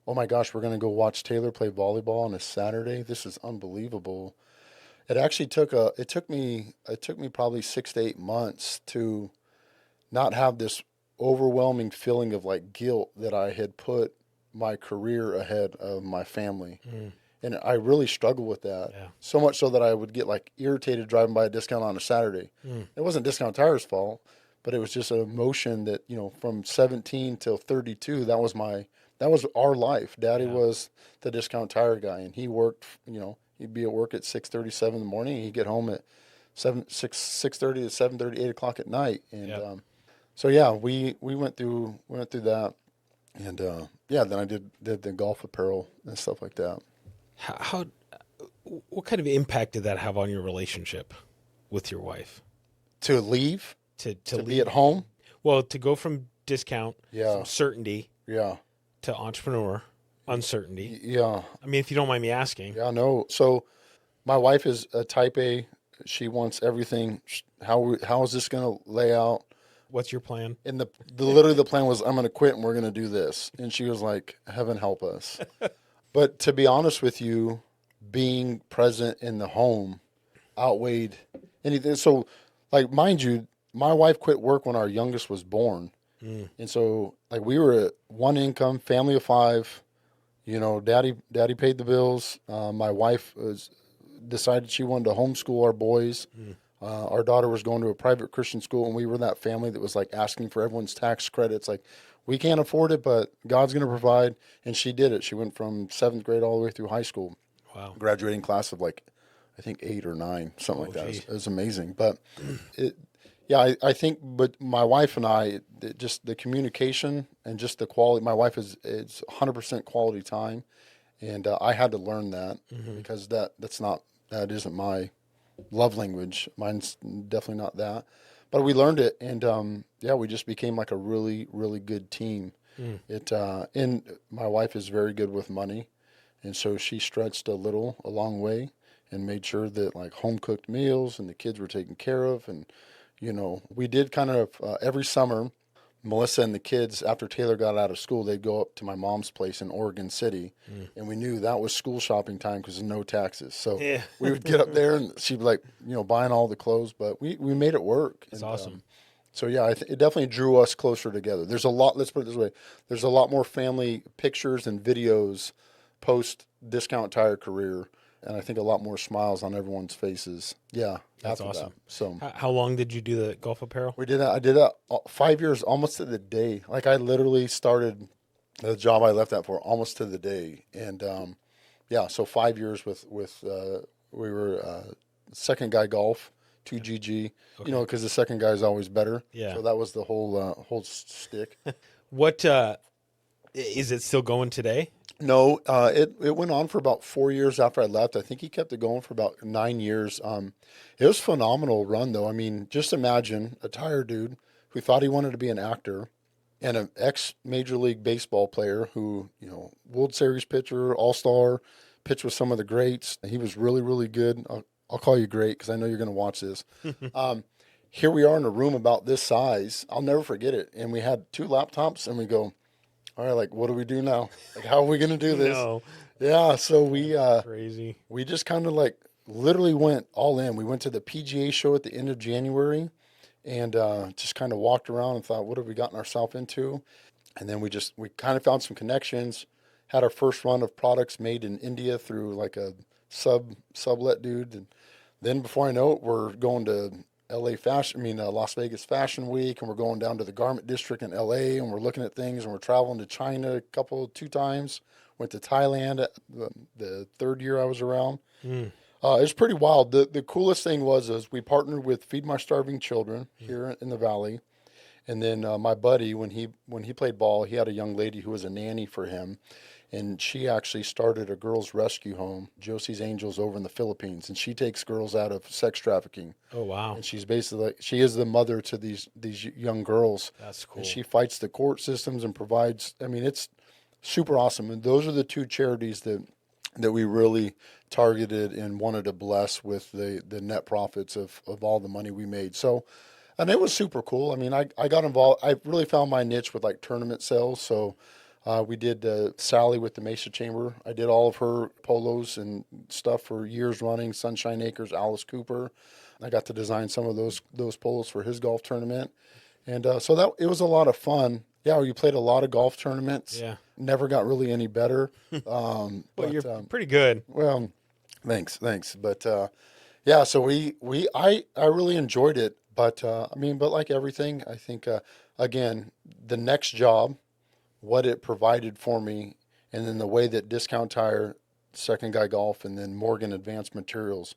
Oh my gosh, we're gonna go watch Taylor play volleyball on a Saturday. This is unbelievable. It took me probably 6 to 8 months to not have this overwhelming feeling of like guilt that I had put my career ahead of my family. And I really struggled with that. Yeah. So much so that I would get like irritated driving by a discount on a Saturday. It wasn't Discount Tire's fault, but it was just an emotion that, from 17 till 32, that was our life. Daddy was the Discount Tire guy, and he worked, he'd be at work at 6:37 in the morning, and he'd get home at 6:30 to 7:30, 8 o'clock at night. And so yeah, we went through that. And then I did the golf apparel and stuff like that. What kind of impact did that have on your relationship with your wife? To leave, To be at home. Well, to go from discount, from certainty, Yeah. to entrepreneur, uncertainty. Yeah. I mean, if you don't mind me asking. Yeah, no. So my wife is a type A. She wants everything. How is this going to lay out? What's your plan? And literally the plan was, I'm going to quit and we're going to do this. And she was like, heaven help us. But to be honest with you, being present in the home outweighed anything. So, like, mind you, my wife quit work when our youngest was born. And so, like, we were at one income, family of 5. Daddy paid the bills. My wife decided she wanted to homeschool our boys. Our daughter was going to a private Christian school, and we were that family that was like asking for everyone's tax credits. Like, we can't afford it, but God's going to provide. And she did it. She went from 7th grade all the way through high school. Wow. Graduating class of like, I think 8 or 9, something like that. It was amazing. But I think, but my wife and I, just the communication and just the quality, my wife is 100% quality time. And I had to learn that because that isn't my love language. Mine's definitely not that, but we learned it, and we just became like a really, really good team. And my wife is very good with money, and so she stretched a long way, and made sure that like home cooked meals and the kids were taken care of. And we did kind of every summer, Melissa and the kids, after Taylor got out of school, they'd go up to my mom's place in Oregon City, and we knew that was school shopping time because there's no taxes. So we would get up there, and she'd be like, buying all the clothes, but we made it work. That's awesome. So yeah, it definitely drew us closer together. There's a lot, let's put it this way, there's a lot more family pictures and videos post Discount Tire career, and I think a lot more smiles on everyone's faces. Yeah. That's awesome. So how long did you do the golf apparel? I did that 5 years, almost to the day. Like, I literally started the job I left that for almost to the day. And so 5 years with we were second guy golf, 2GG, because the second guy is always better. Yeah. So that was the whole stick. What is it still going today? No, it went on for about 4 years after I left. I think he kept it going for about 9 years. It was a phenomenal run, though. I mean, just imagine a tire dude who thought he wanted to be an actor, and an ex-Major League Baseball player who, World Series pitcher, all-star, pitched with some of the greats. He was really, really good. I'll call you great because I know you're going to watch this. Here we are in a room about this size. I'll never forget it. And we had 2 laptops, and we go, all right, like, what do we do now? Like, how are we going to do this? No. Yeah, so we crazy. We just kind of like literally went all in. We went to the PGA show at the end of January, and just kind of walked around and thought, what have we gotten ourselves into? And then we kind of found some connections, had our first run of products made in India through like a sublet dude. And then before I know it, we're going to Las Vegas Fashion Week, and we're going down to the Garment District in LA, and we're looking at things, and we're traveling to China 2 times. Went to Thailand the 3rd year I was around. It was pretty wild. The coolest thing was we partnered with Feed My Starving Children here in the Valley, and then my buddy, when he played ball, he had a young lady who was a nanny for him. And she actually started a girls' rescue home, Josie's Angels, over in the Philippines. And she takes girls out of sex trafficking. Oh, wow. And she's basically, she is the mother to these young girls. That's cool. And she fights the court systems and provides, I mean, it's super awesome. And those are the 2 charities that we really targeted and wanted to bless with the net profits of all the money we made. So, and it was super cool. I mean, I got involved. I really found my niche with like tournament sales. So, we did Sally with the Mesa Chamber. I did all of her polos and stuff for years running. Sunshine Acres, Alice Cooper. I got to design some of those polos for his golf tournament. And so that it was a lot of fun. Yeah, we played a lot of golf tournaments. Yeah. Never got really any better. Well, But you're pretty good. well, thanks. But yeah, so I really enjoyed it. But I mean, but like everything, I think again, the next job, what it provided for me, and then the way that Discount Tire, Second Guy Golf, and then Morgan Advanced Materials,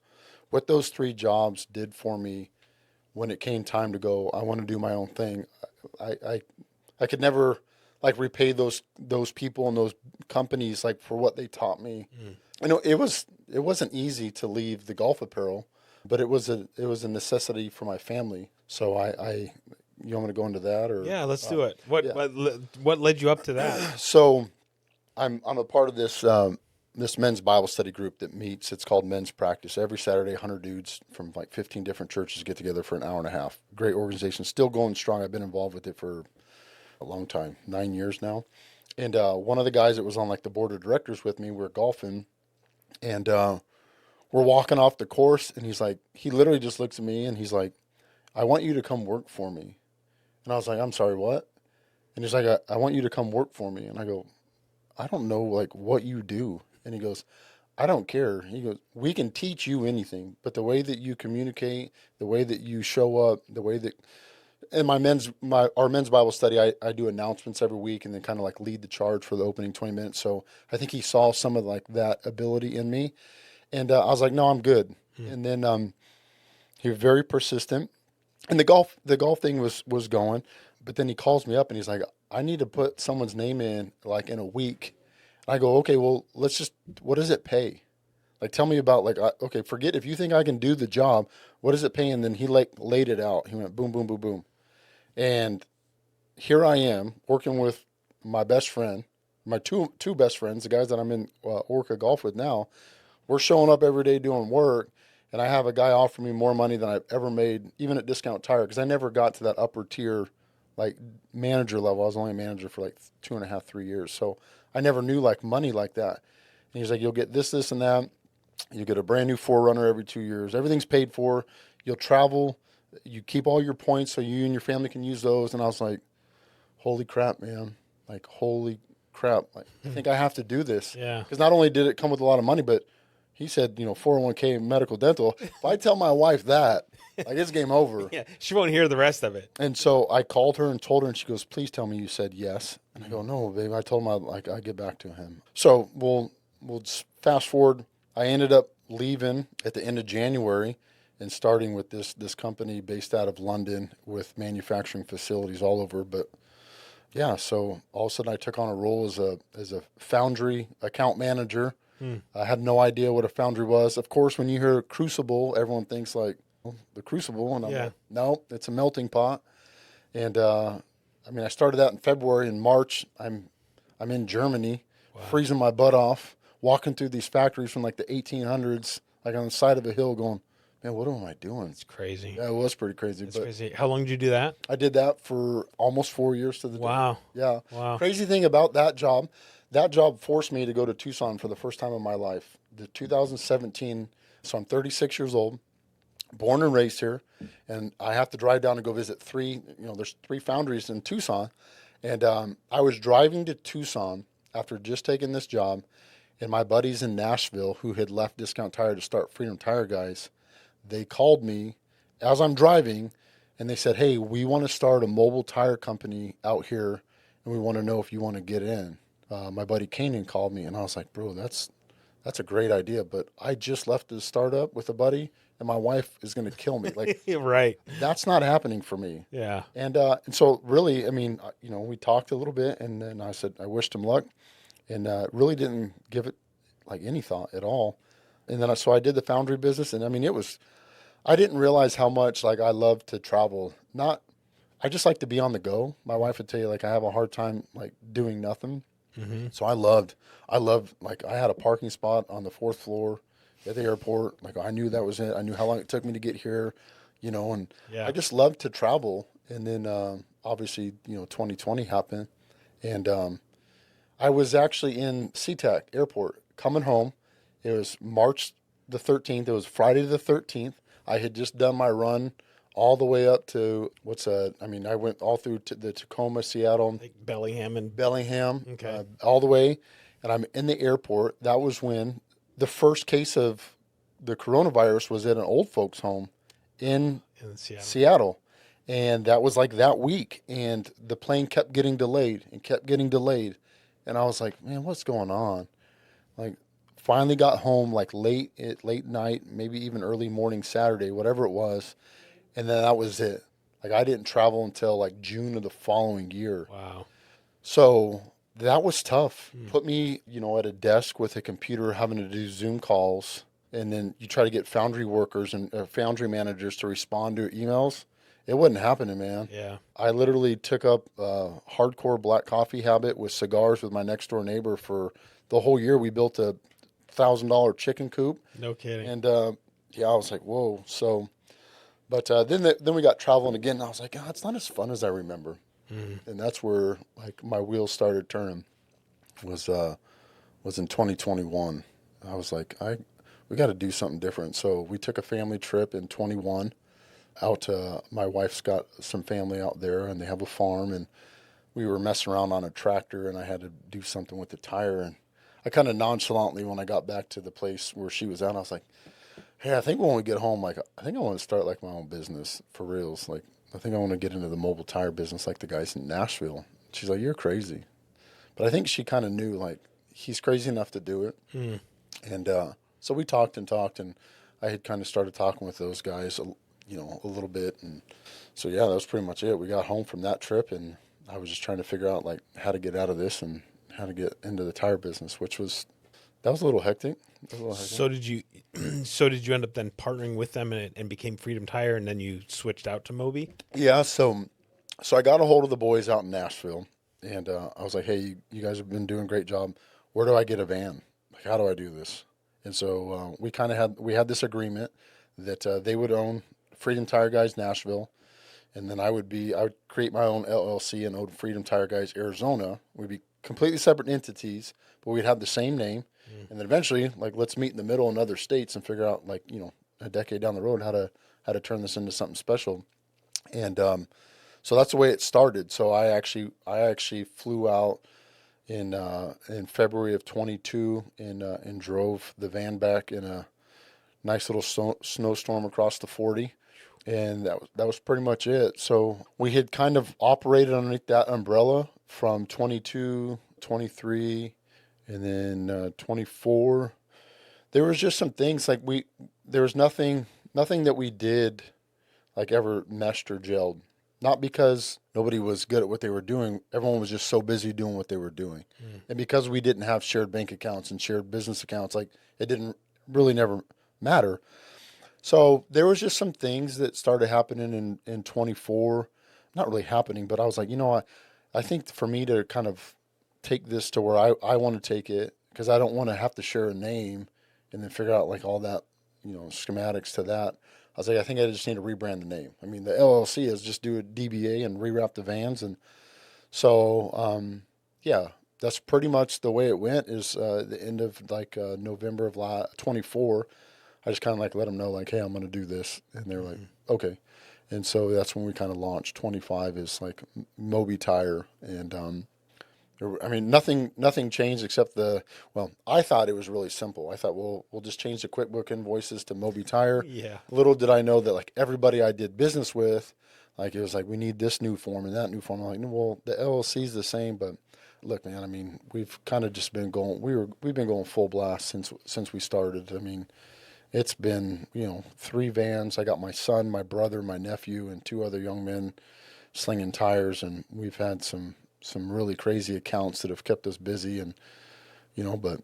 what those three jobs did for me when it came time to go, I want to do my own thing. I I could never like repay those people and those companies like for what they taught me. I know it wasn't easy to leave the golf apparel, but it was a necessity for my family. So I you want me to go into that or Yeah, let's do it. What yeah. what led you up to that? So I'm a part of this men's Bible study group that meets. It's called Men's Practice. Every Saturday, 100 dudes from like 15 different churches get together for an hour and a half. Great organization, still going strong. I've been involved with it for a long time, 9 years now. And one of the guys that was on like the board of directors with me, we were golfing, and we're walking off the course, and he literally just looks at me and he's like, "I want you to come work for me." And I was like, "I'm sorry, what?" And he's like, I want you to come work for me. And I go, "I don't know like what you do." And he goes, "I don't care." He goes, "We can teach you anything, but the way that you communicate, the way that you show up, the way that," in our men's Bible study, I do announcements every week and then kind of like lead the charge for the opening 20 minutes. So I think he saw some of like that ability in me. And I was like, "No, I'm good." And then he was very persistent. And the golf thing was going, but then he calls me up and he's like, "I need to put someone's name in like in a week." And I go, "Okay, well, what does it pay? Like, tell me about like, okay, forget if you think I can do the job, what does it pay?" And then he like laid it out. He went boom, boom, boom, boom. And here I am working with my best friend, my two best friends, the guys that I'm in Orca Golf with now. We're showing up every day doing work, and I have a guy offer me more money than I've ever made, even at Discount Tire, because I never got to that upper tier, like manager level. I was only a manager for like 2.5, 3 years, so I never knew like money like that. And he's like, "You'll get this, and that. You get a brand new Forerunner every 2 years. Everything's paid for. You'll travel. You keep all your points so you and your family can use those." And I was like, "Holy crap, man! Like, holy crap! Like, I think I have to do this." Yeah. Because not only did it come with a lot of money, but he said, 401k, medical, dental. If I tell my wife that, like, it's game over. Yeah, she won't hear the rest of it. And so I called her and told her, and she goes, "Please tell me you said yes." And I go, "No, babe. I told him I get back to him." So we'll just fast forward. I ended up leaving at the end of January and starting with this company based out of London with manufacturing facilities all over. But yeah, so all of a sudden I took on a role as a foundry account manager. I had no idea what a foundry was. Of course, when you hear crucible, everyone thinks like, "Oh, the crucible," and I'm like, "No, it's a melting pot." And I started that in February. In March, I'm in Germany, freezing my butt off, walking through these factories from like the 1800s, like on the side of a hill, going, "Man, what am I doing?" It's crazy. Yeah, it was pretty crazy. It's but crazy. How long did you do that? I did that for almost 4 years to the day. Wow. Yeah. Wow. Crazy thing about that job forced me to go to Tucson for the first time in my life. The 2017, so I'm 36 years old, born and raised here, and I have to drive down and go visit there's three foundries in Tucson. And I was driving to Tucson after just taking this job, and my buddies in Nashville who had left Discount Tire to start Freedom Tire Guys, they called me as I'm driving, and they said, "Hey, we want to start a mobile tire company out here, and we want to know if you want to get in." My buddy Kanan called me, and I was like, "Bro, that's a great idea, but I just left the startup with a buddy, and my wife is going to kill me. Like, Right. that's not happening for me." Yeah. And so really, we talked a little bit, and then I said I wished him luck, and really didn't give it like any thought at all. And then so I did the foundry business, and I didn't realize how much like I love to travel. I just like to be on the go. My wife would tell you like I have a hard time like doing nothing. So I loved like I had a parking spot on the 4th floor at the airport. Like I knew that was it. I knew how long it took me to get here, and I just loved to travel. And then obviously 2020 happened, and I was actually in SeaTac Airport coming home. It was March the 13th. It was Friday the 13th. I had just done my run all the way up to I went all through to the Tacoma, Seattle, Like Bellingham and Bellingham, okay. all the way. And I'm in the airport. That was when the first case of the coronavirus was at an old folks home in In Seattle. Seattle. And that was like that week. And the plane kept getting delayed and kept getting delayed. And I was like, man, what's going on? Like, finally got home like late night, maybe even early morning Saturday, whatever it was. And then that was it. Like, I didn't travel until like June of the following year. Wow. So that was tough. Put me, at a desk with a computer having to do Zoom calls. And then you try to get foundry workers and foundry managers to respond to emails. It wasn't happening, man. Yeah. I literally took up a hardcore black coffee habit with cigars with my next door neighbor for the whole year. We built a $1,000 chicken coop. No kidding. And I was like, whoa. So, but then we got traveling again. And I was like, oh, it's not as fun as I remember. And that's where like my wheels started turning. Was in 2021. I was like, we got to do something different. So we took a family trip in 21 out to, my wife's got some family out there and they have a farm, and we were messing around on a tractor and I had to do something with the tire. And I kind of nonchalantly, when I got back to the place where she was at, I was like, hey, I think when we get home, like, I think I want to start like my own business for reals. Like, I think I want to get into the mobile tire business like the guys in Nashville. She's like, you're crazy. But I think she kind of knew, like, he's crazy enough to do it. And so we talked, and I had kind of started talking with those guys, a little bit. And so, yeah, that was pretty much it. We got home from that trip, and I was just trying to figure out, like, how to get out of this and how to get into the tire business, that was a little hectic. So did you end up then partnering with them and became Freedom Tire, and then you switched out to Mobi? Yeah, so I got a hold of the boys out in Nashville, and I was like, hey, you guys have been doing a great job. Where do I get a van? Like, how do I do this? And so we had this agreement that they would own Freedom Tire Guys Nashville, and then I would create my own LLC and own Freedom Tire Guys Arizona. We'd be completely separate entities, but we'd have the same name. And then eventually, like, let's meet in the middle in other states and figure out, like, a decade down the road how to turn this into something special. And so that's the way it started. So I actually flew out in February of 22 and drove the van back in a nice little snowstorm across the 40. And that was pretty much it. So we had kind of operated underneath that umbrella from 22, 23, and then 24. There was just some things like there was nothing that we did like ever meshed or gelled. Not because nobody was good at what they were doing. Everyone was just so busy doing what they were doing. And because we didn't have shared bank accounts and shared business accounts, like, it didn't really never matter. So there was just some things that started happening in 24. Not really happening, but I was like, I think for me to kind of take this to where I want to take it, because I don't want to have to share a name and then figure out like all that, schematics to that. I was like, I think I just need to rebrand the name. I mean, the LLC is just do a DBA and rewrap the vans. And so, yeah, that's pretty much the way it went. Is the end of like November of 24. I just kind of like let them know, like, hey, I'm going to do this. And they're like, okay. And so that's when we kind of launched. 25 is like MobiTire. And nothing changed except I thought it was really simple. I thought, well, we'll just change the QuickBook invoices to MobiTire. Yeah. Little did I know that, like, everybody I did business with, like, it was like, we need this new form and that new form. I'm like, well, the LLC is the same, but look, man, I mean, we've kind of just been going, we've been going full blast since we started. I mean, it's been, 3 vans. I got my son, my brother, my nephew, and 2 other young men slinging tires, and we've had some really crazy accounts that have kept us busy, and but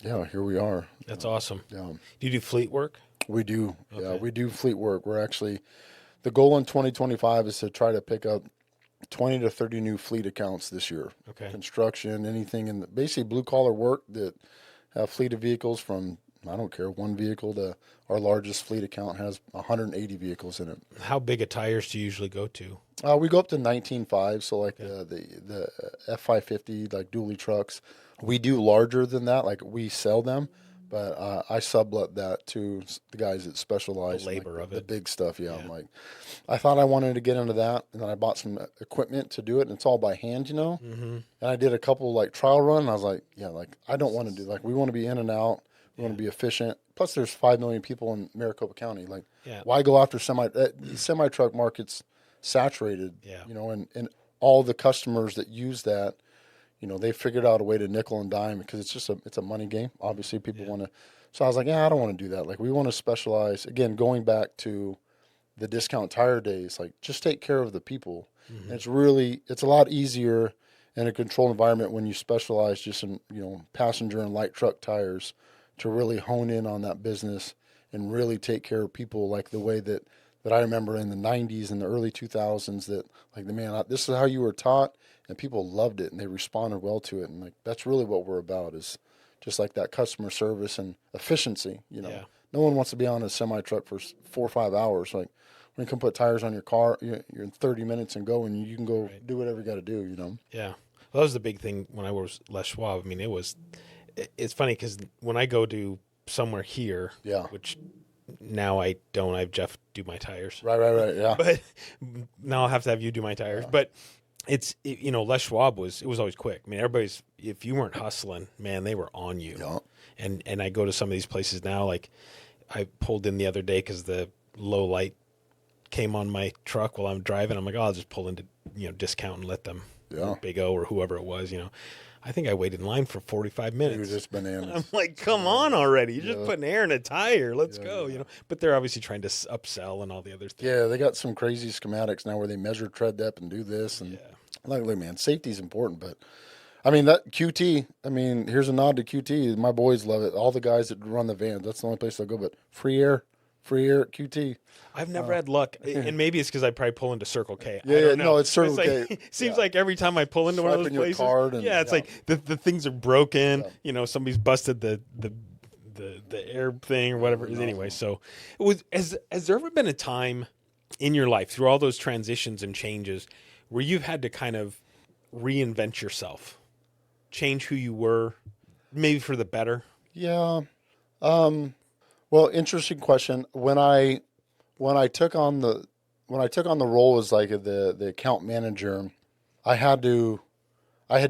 yeah, here we are. That's awesome. Yeah. Do you do fleet work? We do. Okay. Yeah, we do fleet work. We're actually, the goal in 2025 is to try to pick up 20 to 30 new fleet accounts this year. Okay. Construction, anything basically blue collar work that have fleet of vehicles from, I don't care, 1 vehicle to our largest fleet account has 180 vehicles in it. How big of tires do you usually go to? We go up to 19.5, so like the F550, like dually trucks. We do larger than that, like we sell them, but I sublet that to the guys that specialize The in labor of the it. big stuff. Yeah, Yeah. I'm like, I thought I wanted to get into that, and then I bought some equipment to do it, and it's all by hand, Mm-hmm. And I did a couple like trial run, and I was like, yeah, like I don't want to do like we want to be in and out, we want to be efficient. Plus, there's 5 million people in Maricopa County. Like, Yeah. why go after semi truck market's saturated? Yeah. And all the customers that use that, they figured out a way to nickel and dime because it's a money game. Obviously, people want to. So I was like, yeah, I don't want to do that. Like, we want to specialize. Again, going back to the discount tire days, like just take care of the people. Mm-hmm. And it's a lot easier in a controlled environment when you specialize just in, passenger and light truck tires to really hone in on that business and really take care of people like the way that I remember in the 90s and the early 2000s that like this is how you were taught and people loved it and they responded well to it. And like, that's really what we're about is just like that customer service and efficiency, Yeah. No one wants to be on a semi truck for 4 or 5 hours. Like when you can put tires on your car, you're in 30 minutes and go, and you can go do whatever you got to do, Yeah. Well, that was the big thing when I was Les Schwab. I mean, it's funny because when I go to somewhere here, Yeah. which now I don't, I have Jeff do my tires. Right. Yeah. But now I'll have to have you do my tires. But Les Schwab it was always quick. I mean, if you weren't hustling, man, they were on you. Yeah. And I go to some of these places now, like I pulled in the other day because the low light came on my truck while I'm driving. I'm like, I'll just pull into, discount and let them, Yeah. Big O or whoever it was, I think I waited in line for 45 minutes. It was just bananas. I'm like, come on already. You're just putting air in a tire. Let's go, But they're obviously trying to upsell and all the other things. Yeah, they got some crazy schematics now where they measure tread depth and do this. And look, man, safety's important. But, I mean, that QT, here's a nod to QT. My boys love it. All the guys that run the vans, that's the only place they'll go. But free air at QT. I've never had luck, and maybe it's because I probably pull into Circle K. No, it's Circle K. Seems like every time I pull into one of those Swiping your places, card it's like the things are broken. Somebody's busted the air thing or whatever it is. Anyway, so has there ever been a time in your life through all those transitions and changes where you've had to kind of reinvent yourself, change who you were, maybe for the better? Yeah. Well, interesting question. When I took on the role as like the account manager, I had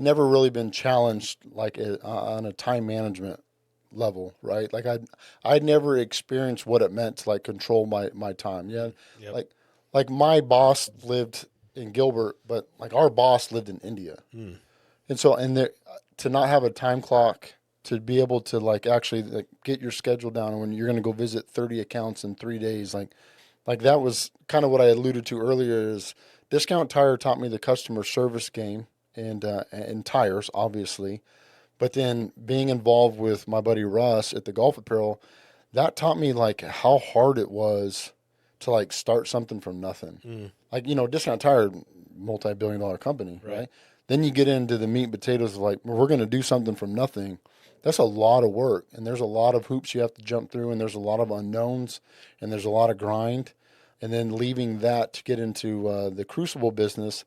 never really been challenged like on a time management level, right? Like I'd never experienced what it meant to like control my time. Yeah. Yep. Like my boss lived in Gilbert, but like our boss lived in India. And so to not have a time clock, to be able to like actually like get your schedule down when you're going to go visit 30 accounts in 3 days, like that was kind of what I alluded to earlier. Is Discount Tire taught me the customer service game and tires, obviously, but then being involved with my buddy Russ at the Golf Apparel, that taught me like how hard it was to like start something from nothing. Like Discount Tire, multi-billion-dollar company, right? Then you get into the meat and potatoes of like, we're going to do something from nothing. That's a lot of work, and there's a lot of hoops you have to jump through, and there's a lot of unknowns, and there's a lot of grind. And then leaving that to get into the crucible business,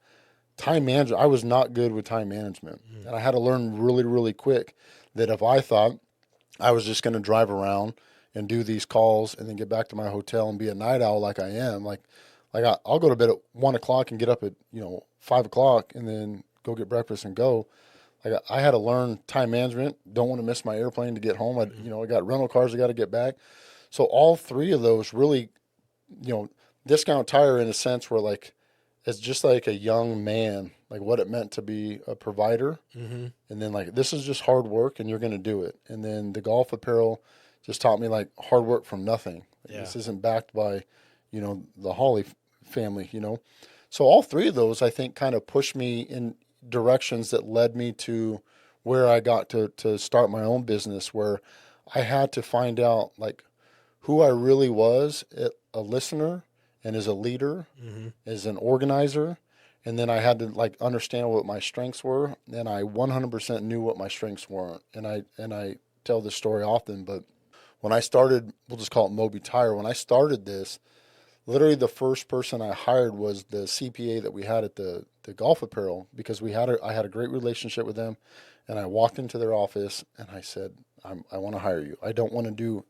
time management, I was not good with time management. And I had to learn really, really quick that if I thought I was just going to drive around and do these calls and then get back to my hotel and be a night owl like I am, I'll go to bed at 1 o'clock and get up at 5 o'clock and then go get breakfast and go. I had to learn time management. Don't want to miss my airplane to get home. I got rental cars I got to get back. So all three of those really, Discount Tire in a sense were like, it's just like a young man, like what it meant to be a provider. And then like, this is just hard work and you're going to do it. And then the Golf Apparel just taught me like hard work from nothing. This isn't backed by, the Hawley family, So all three of those, I think, kind of pushed me in directions that led me to where I got to start my own business, where I had to find out like who I really was, a listener and as a leader, as an organizer. And then I had to like understand what my strengths were. And I 100% knew what my strengths weren't. And I tell this story often, but when I started, we'll just call it MobiTire. When I started this, literally the first person I hired was the CPA that we had at the Golf Apparel, because I had a great relationship with them. And I walked into their office and I said, I want to hire you. I don't want to do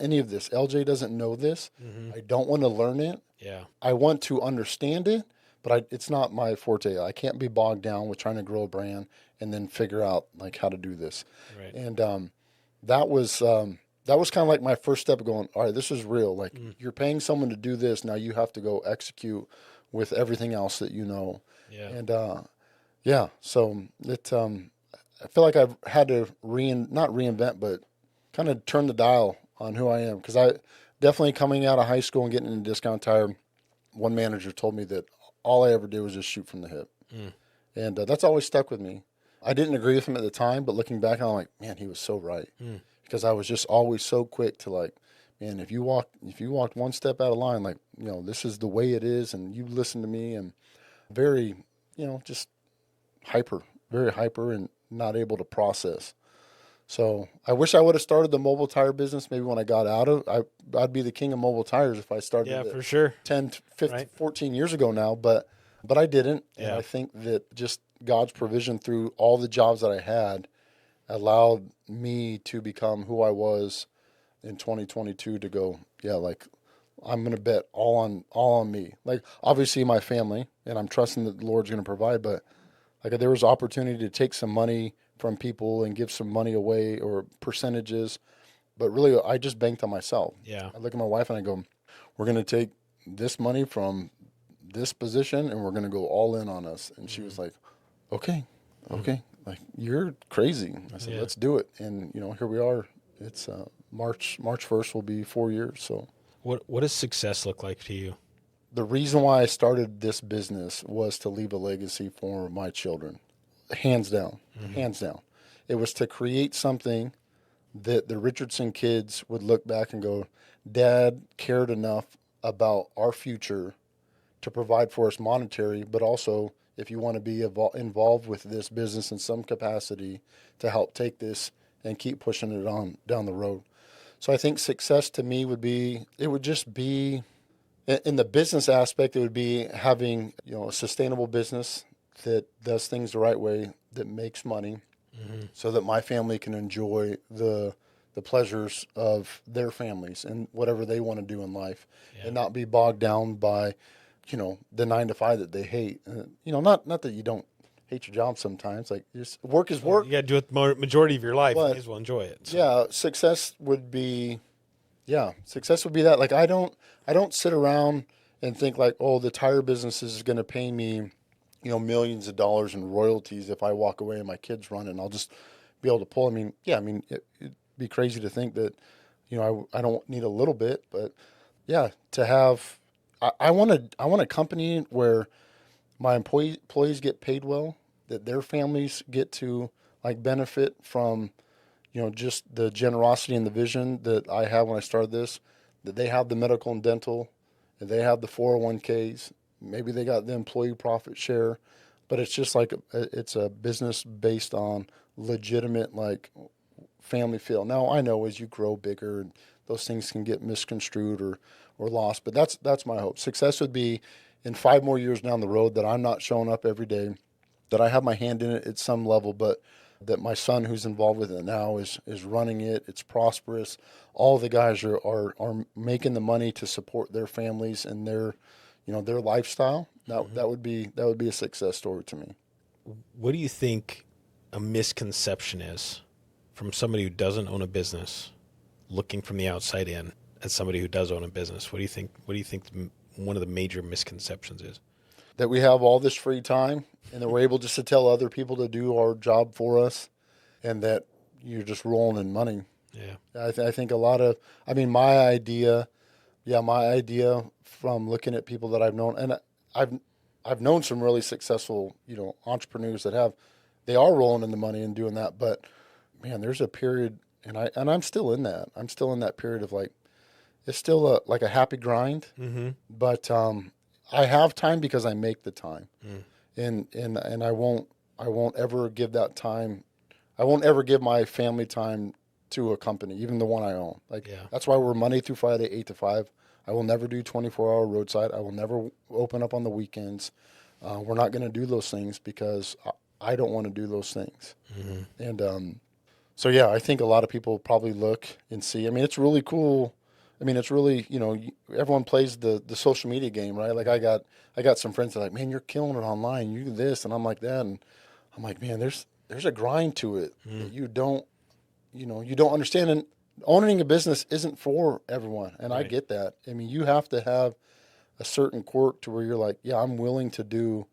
any of this. LJ doesn't know this. Mm-hmm. I don't want to learn it. Yeah. I want to understand it, but it's not my forte. I can't be bogged down with trying to grow a brand and then figure out like how to do this. Right. And that was kind of like my first step of going, all right, this is real. Like you're paying someone to do this. Now you have to go execute with everything else that you know. Yeah. And so it I feel like I've had to not reinvent, but kind of turn the dial on who I am. Because I definitely coming out of high school and getting into Discount Tire, one manager told me that all I ever did was just shoot from the hip. And that's always stuck with me. I didn't agree with him at the time, but looking back, I'm like, man, he was so right. Because I was just always so quick to like, man, if you walked one step out of line, like, this is the way it is, and you listen to me, and very, just very hyper and not able to process. So I wish I would have started the mobile tire business maybe when I got out of I'd be the king of mobile tires if I started Yeah, it for sure. 10, 15, Right. 14 years ago now, but I didn't. And Yeah. I think that just God's provision through all the jobs that I had allowed me to become who I was in 2022 to go, yeah, like I'm going to bet all on me. Like obviously my family, and I'm trusting that the Lord's going to provide, but like there was opportunity to take some money from people and give some money away or percentages, but really I just banked on myself. Yeah. I look at my wife and I go, we're going to take this money from this position and we're going to go all in on us. And she was like, okay, like you're crazy. I said, Yeah. let's do it. And here we are. It's March 1st will be 4 years. So What does success look like to you? the reason why I started this business was to leave a legacy for my children. Hands down. It was to create something that the Richardson kids would look back and go, Dad cared enough about our future to provide for us monetary, but also if you want to be involved with this business in some capacity to help take this and keep pushing it on down the road. So I think success to me would just be in the business aspect, it would be having, a sustainable business that does things the right way, that makes money, so that my family can enjoy the pleasures of their families and whatever they want to do in life, and not be bogged down by, the 9 to 5 that they hate. Not that you don't hate your job sometimes. Like just work is work. You got to do it the majority of your life. You But- may as well enjoy it. So. Yeah, success would be that. Like I don't sit around and think like, oh, the tire business is going to pay me, millions of dollars in royalties if I walk away and my kids run it and I'll just be able to pull. It'd be crazy to think that, I don't need a little bit, but yeah, to have, I want a company where my employees get paid well, that their families get to like benefit from, just the generosity and the vision that I have when I started this, that they have the medical and dental, and they have the 401ks, maybe they got the employee profit share, but it's just like it's a business based on legitimate like family feel. Now I know as you grow bigger, those things can get misconstrued or lost, but that's my hope. Success would be in 5 more years down the road that I'm not showing up every day, that I have my hand in it at some level, but that my son who's involved with it now is running it. It's prosperous. All the guys are making the money to support their families and their lifestyle. That would be a success story to me. What do you think a misconception is from somebody who doesn't own a business, looking from the outside in as somebody who does own a business? What do you think one of the major misconceptions is? That we have all this free time and that we're able just to tell other people to do our job for us, and that you're just rolling in money. Yeah. I think a lot of, my idea from looking at people that I've known, and I've known some really successful, entrepreneurs that they are rolling in the money and doing that. But man, there's a period, and I'm still in that. I'm still in that period of like, it's still like a happy grind, but I have time because I make the time, and I won't ever give that time. I won't ever give my family time to a company, even the one I own. That's why we're Monday through Friday, 8 to 5. I will never do 24-hour roadside. I will never open up on the weekends. We're not going to do those things because I don't want to do those things. And So yeah, I think a lot of people probably look and see. I mean, it's really cool. I mean, it's really, everyone plays the social media game, right? Like I got some friends that are like, man, you're killing it online. You do this, and I'm like that, and I'm like, man, there's a grind to it that you don't understand. And owning a business isn't for everyone, and I Right. get that. I mean, you have to have a certain quirk to where you're like, yeah, I'm willing to do,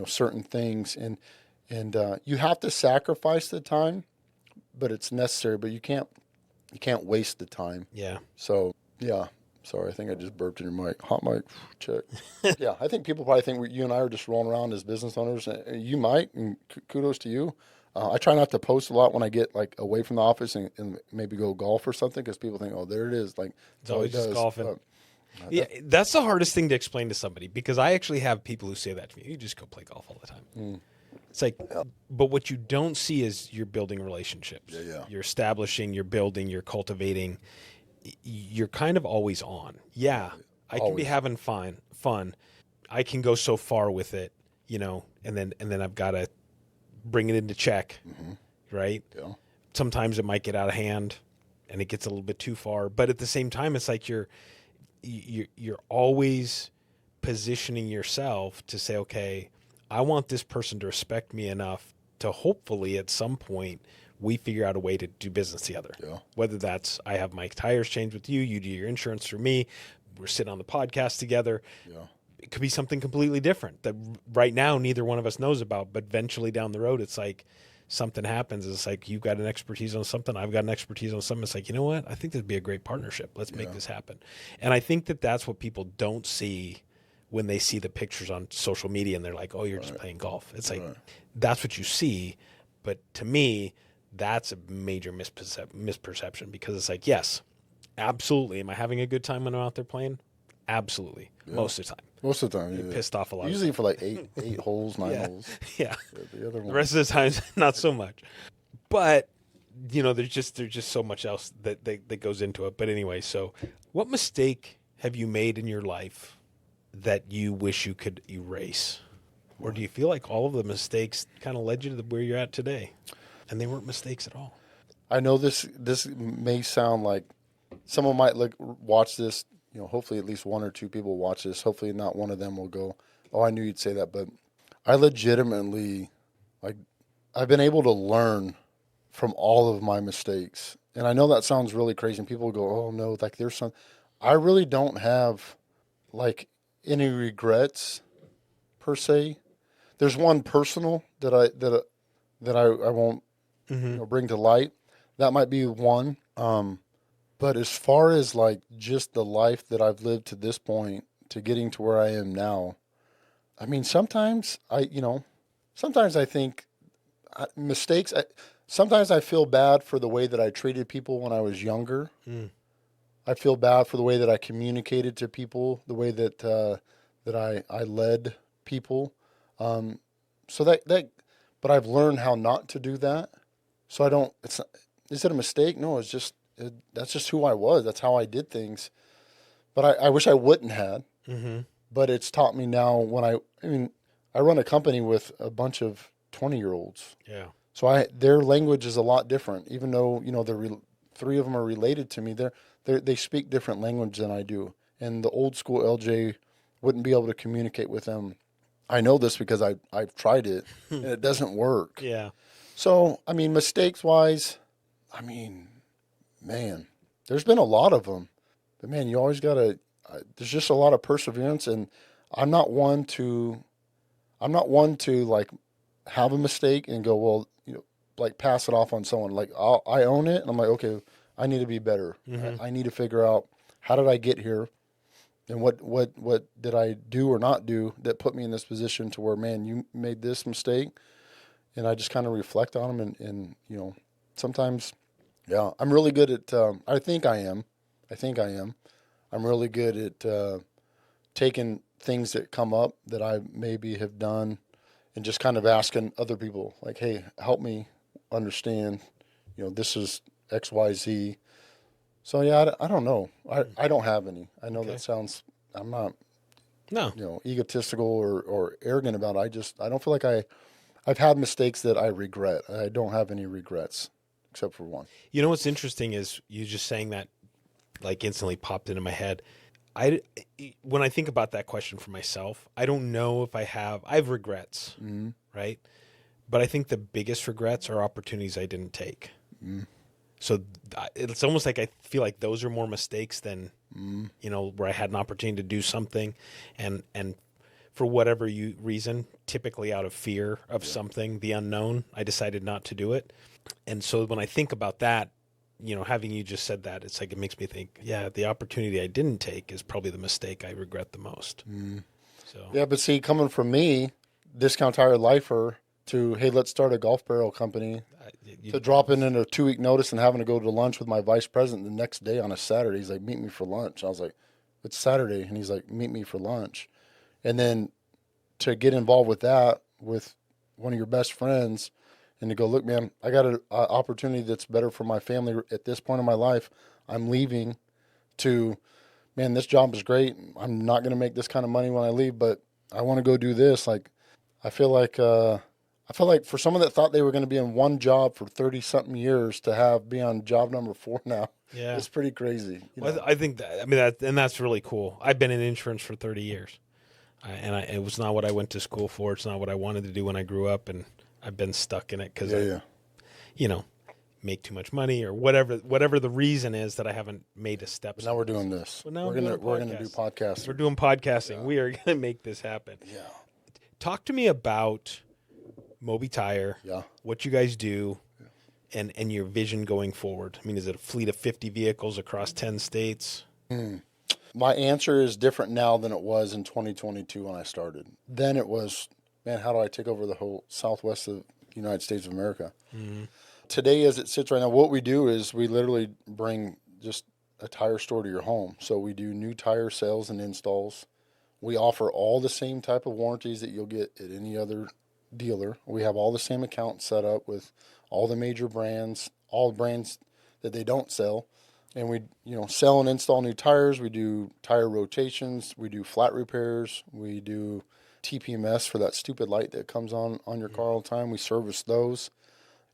certain things, and you have to sacrifice the time, but it's necessary. But you can't waste the time. Yeah. So yeah, sorry, I think I just burped in your mic. Hot mic, check. Yeah, I think people probably think you and I are just rolling around as business owners. You might, and kudos to you. I try not to post a lot when I get like away from the office and maybe go golf or something because people think, oh, there it is. Like It's that's all he always just does. golfing. Yeah, that's the hardest thing to explain to somebody because I actually have people who say that to me. You just go play golf all the time. It's like, but what you don't see is you're building relationships. Yeah. You're establishing, you're building, you're cultivating. You're kind of always on. Yeah, I can be Always. having fun. I can go so far with it, and then I've got to bring it into check, right? Yeah. Sometimes it might get out of hand, and it gets a little bit too far. But at the same time, it's like you're always positioning yourself to say, okay, I want this person to respect me enough to hopefully at some point we figure out a way to do business together. Yeah. Whether that's I have my tires changed with you, you do your insurance through me, we're sitting on the podcast together. Yeah. It could be something completely different that right now neither one of us knows about, but eventually down the road it's like something happens. It's like you've got an expertise on something, I've got an expertise on something. It's like, you know what? I think that'd be a great partnership. Let's make this happen. And I think that that's what people don't see when they see the pictures on social media and they're like, oh, you're just playing golf. It's like, that's what you see. But to me, that's a major misperception because it's like, yes, absolutely. Am I having a good time when I'm out there playing? Absolutely. Yeah. Most of the time. Most of the time, You're pissed off a lot. Usually for like eight holes, 9 holes. Yeah. The other one. The rest of the time, not so much. But there's just so much else that goes into it. But anyway, so what mistake have you made in your life that you wish you could erase? Or do you feel like all of the mistakes kind of led you to where you're at today? And they weren't mistakes at all. I know this may sound like someone might watch this, hopefully at least one or two people watch this. Hopefully not one of them will go, oh, I knew you'd say that. But I legitimately, I've been able to learn from all of my mistakes. And I know that sounds really crazy. And people go, oh, no, like there's some. I really don't have, any regrets per se. There's one personal that I won't bring to light. That might be one. But as far as just the life that I've lived to this point to getting to where I am now, I mean, sometimes I think mistakes. Sometimes I feel bad for the way that I treated people when I was younger. I feel bad for the way that I communicated to people, the way that I led people. But I've learned how not to do that. So I don't. Is it a mistake? No, it's just that's just who I was. That's how I did things. But I wish I wouldn't had. Mm-hmm. But it's taught me now I run a company with a bunch of 20-year-olds. Yeah. So their language is a lot different. Even though three of them are related to me, they speak different language than I do. And the old school LJ wouldn't be able to communicate with them. I know this because I've tried it and it doesn't work. Yeah. So, mistakes wise, man, there's been a lot of them. But man, you always got to, there's just a lot of perseverance. And I'm not one to have a mistake and go, well, pass it off on someone. I own it. And I'm like, okay, I need to be better. Mm-hmm. I need to figure out how did I get here? And what did I do or not do that put me in this position to where, man, you made this mistake? And I just kind of reflect on them. And sometimes, yeah, I'm really good at, I think I am. I'm really good at taking things that come up that I maybe have done and just kind of asking other people, like, hey, help me understand, this is X, Y, Z. So, yeah, I don't know. I don't have any. I know that sounds, I'm not, egotistical or arrogant about it. I don't feel like I've had mistakes that I regret. I don't have any regrets except for one. You know what's interesting is you just saying that, like, instantly popped into my head. When I think about that question for myself, I don't know if I have regrets, right? But I think the biggest regrets are opportunities I didn't take. So it's almost like I feel like those are more mistakes than, where I had an opportunity to do something and for whatever reason, typically out of fear of something, the unknown, I decided not to do it. And so when I think about that, having you just said that, it's like it makes me think, yeah, the opportunity I didn't take is probably the mistake I regret the most. So Yeah, but see, coming from me, discount tire lifer, to, hey, let's start a golf barrel company, to dropping in a 2-week notice and having to go to lunch with my vice president the next day on a Saturday. He's like, meet me for lunch. I was like, it's Saturday. And he's like, meet me for lunch. And then to get involved with that with one of your best friends and to go, look, man, I got an opportunity that's better for my family at this point in my life. I'm leaving to, man, this job is great. I'm not going to make this kind of money when I leave, but I want to go do this. Like, I feel like for someone that thought they were going to be in one job for 30 something years to be on job number 4 now, it's pretty crazy. Well, I think that's really cool. I've been in insurance for 30 years. It was not what I went to school for. It's not what I wanted to do when I grew up, and I've been stuck in it because make too much money or whatever the reason is that I haven't made a step. But now we're doing this. Well, now we're gonna do podcasts. We're doing podcasting. Yeah. We are gonna make this happen. Yeah. Talk to me about MobiTire. Yeah. What you guys do, and your vision going forward. I mean, is it a fleet of 50 vehicles across 10 states? My answer is different now than it was in 2022 when I started. Then it was, man, how do I take over the whole Southwest of the United States of America? Today, as it sits right now, what we do is we literally bring just a tire store to your home. So we do new tire sales and installs. We offer all the same type of warranties that you'll get at any other dealer. We have all the same accounts set up with all the major brands, all the brands that they don't sell. And we, sell and install new tires. We do tire rotations. We do flat repairs. We do TPMS for that stupid light that comes on your car all the time. We service those.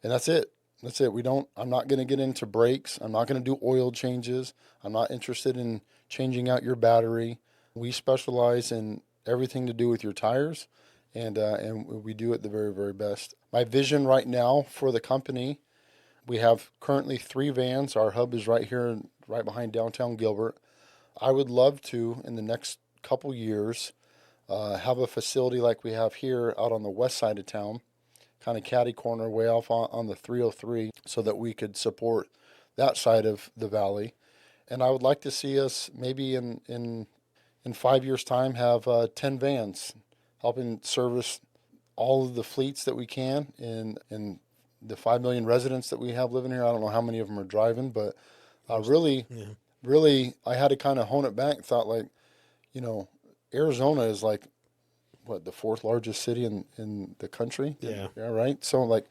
And that's it. That's it. I'm not going to get into brakes. I'm not going to do oil changes. I'm not interested in changing out your battery. We specialize in everything to do with your tires. And we do it the very, very best. My vision right now for the company, we have currently 3 vans. Our hub is right here, right behind downtown Gilbert. I would love to, in the next couple years, have a facility like we have here out on the west side of town, kind of catty corner, way off on the 303, so that we could support that side of the valley. And I would like to see us maybe in 5 years' time have 10 vans helping service all of the fleets that we can in the 5 million residents that we have living here. I don't know how many of them are driving, but really, I had to kind of hone it back and thought, like, Arizona is like, what, the 4th largest city in the country? Yeah. Yeah, right? So, like...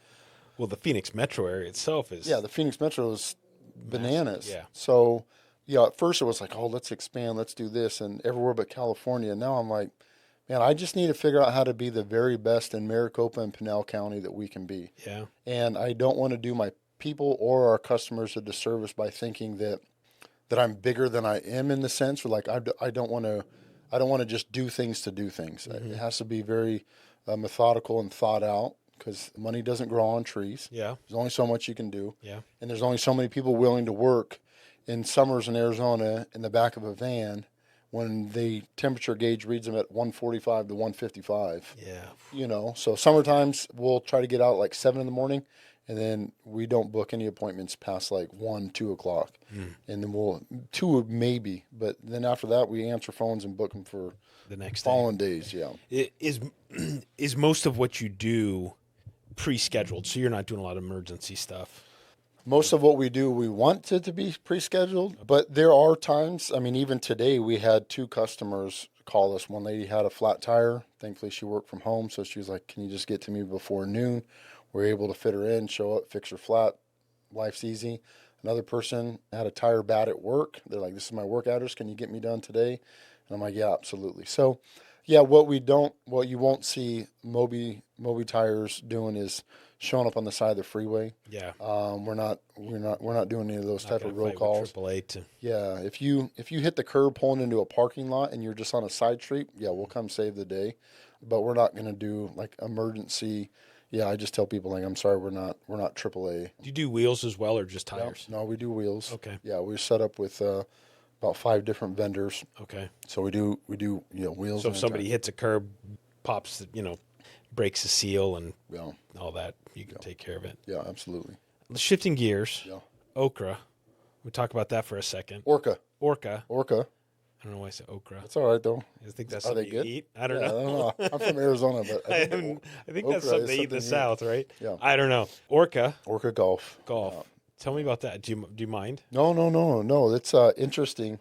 Well, the Phoenix metro area itself is... Yeah, the Phoenix metro is bananas. Massive, yeah. So, at first it was like, oh, let's expand, let's do this, and everywhere but California. Now I'm like, man, I just need to figure out how to be the very best in Maricopa and Pinal County that we can be. Yeah. And I don't want to do my people or our customers a disservice by thinking that I'm bigger than I am, in the sense where, like, I don't want to just do things to do things. It has to be very methodical and thought out, because money doesn't grow on trees. Yeah. There's only so much you can do. Yeah. And there's only so many people willing to work in summers in Arizona in the back of a van when the temperature gauge reads them at 145 to 155. Yeah. So summertimes we'll try to get out like 7 in the morning, and then we don't book any appointments past like 1, 2 o'clock. And then we'll 2 maybe, but then after that we answer phones and book them for the next following days. Yeah. Is most of what you do pre-scheduled, so you're not doing a lot of emergency stuff? Most of what we do, we want it to be pre-scheduled, but there are times, I mean, even today, we had 2 customers call us. One lady had a flat tire. Thankfully, she worked from home, so she was like, can you just get to me before noon? We're able to fit her in, show up, fix her flat. Life's easy. Another person had a tire bad at work. They're like, this is my work address. Can you get me done today? And I'm like, yeah, absolutely. So, yeah, what you won't see MobiTires doing is showing up on the side of the freeway. Yeah. We're not doing any of those Not type gonna of roll fight with calls. AAA to. Yeah, if you hit the curb pulling into a parking lot and you're just on a side street, yeah, we'll come save the day. But we're not going to do like emergency. Yeah, I just tell people like, I'm sorry, we're not AAA. Do you do wheels as well or just No, tires? no, we do wheels. Okay. Yeah, we're set up with about 5 different vendors. Okay. So we do wheels. So and if somebody hits a curb, pops, breaks the seal and yeah, all that, you can take care of it. yeah, absolutely. Shifting gears, Yeah. okra. We talk about that for a second. Orca. Orca. I don't know why I said okra. That's all right though. I think that's Are they something you good? eat. I don't Yeah, know. I'm from Arizona, but I think that's okra something is they eat in the something South, right? Yeah. I don't know. Orca Orca golf. golf. Tell me about that. Do you mind? No. It's interesting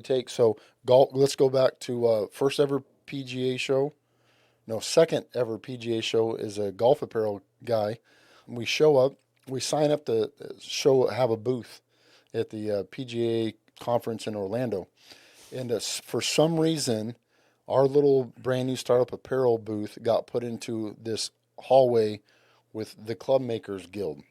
take. So golf. Let's go back to first ever PGA show. No, second ever PGA show is a golf apparel guy. We show up. We sign up to have a booth at the PGA conference in Orlando, and for some reason, our little brand new startup apparel booth got put into this hallway with the Club Makers Guild.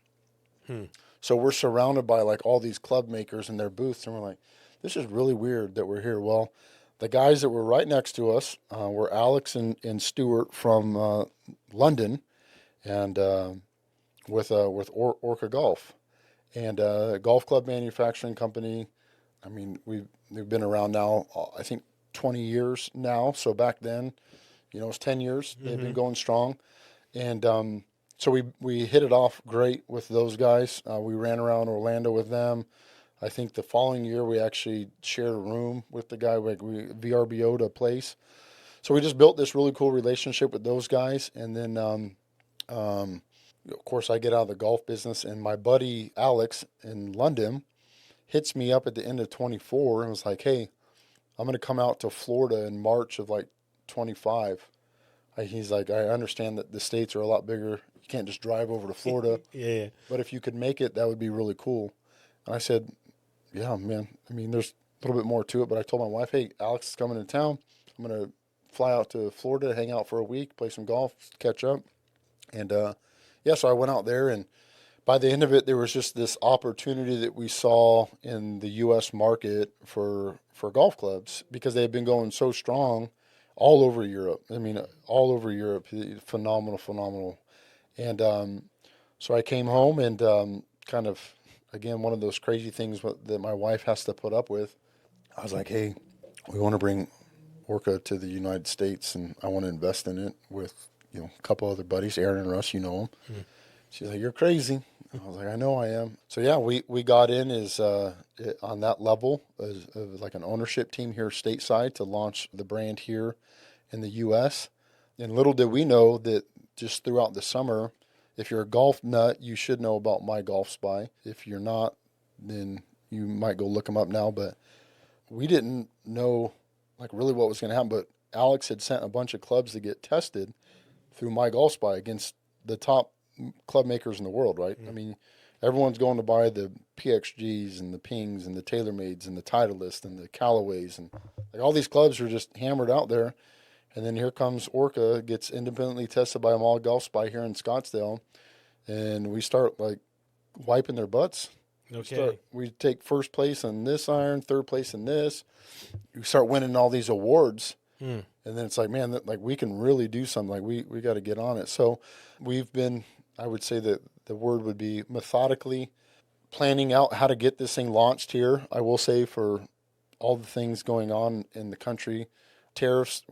So we're surrounded by like all these club makers in their booths, and we're like, this is really weird that we're here. Well, the guys that were right next to us were Alex and Stuart from London, and with Orca Golf, and golf club manufacturing company. I mean, they've been around now, I think 20 years now. So back then, it's 10 years. They've been going strong, and so we hit it off great with those guys. We ran around Orlando with them. I think the following year we actually shared a room with the guy. We VRBO'd a place. So we just built this really cool relationship with those guys. And then, of course, I get out of the golf business. And my buddy Alex in London hits me up at the end of 24 and was like, hey, I'm going to come out to Florida in March of like 25. He's like, I understand that the States are a lot bigger. You can't just drive over to Florida. Yeah. But if you could make it, that would be really cool. And I said, yeah, man. I mean, there's a little bit more to it. But I told my wife, hey, Alex is coming to town. I'm going to fly out to Florida, hang out for a week, play some golf, catch up. And, so I went out there. And by the end of it, there was just this opportunity that we saw in the U.S. market for golf clubs because they had been going so strong all over Europe. I mean, all over Europe, phenomenal. And so I came home and kind of, again, one of those crazy things that my wife has to put up with. I was like, hey, we want to bring Orca to the United States, and I want to invest in it with a couple other buddies, Aaron and Russ, you know them. She's like, you're crazy. I was like, I know I am. So yeah, we got in on that level as like an ownership team here stateside to launch the brand here in the U.S. And little did we know that just throughout the summer, if you're a golf nut, you should know about My Golf Spy. If you're not, then you might go look them up now. But we didn't know like really what was going to happen. But Alex had sent a bunch of clubs to get tested through My Golf Spy against the top club makers in the world, right? I mean, everyone's going to buy the PXGs and the Pings and the TaylorMades and the Titleist and the Callaways, and like all these clubs are just hammered out there. And then here comes Orca, gets independently tested by My Golf Spy here in Scottsdale, and we start like wiping their butts. Okay. We take first place in this iron, third place in this. We start winning all these awards. And then it's like, man, like we can really do something. Like we got to get on it. So we've been, I would say that the word would be methodically planning out how to get this thing launched here. I will say for all the things going on in the country, tariffs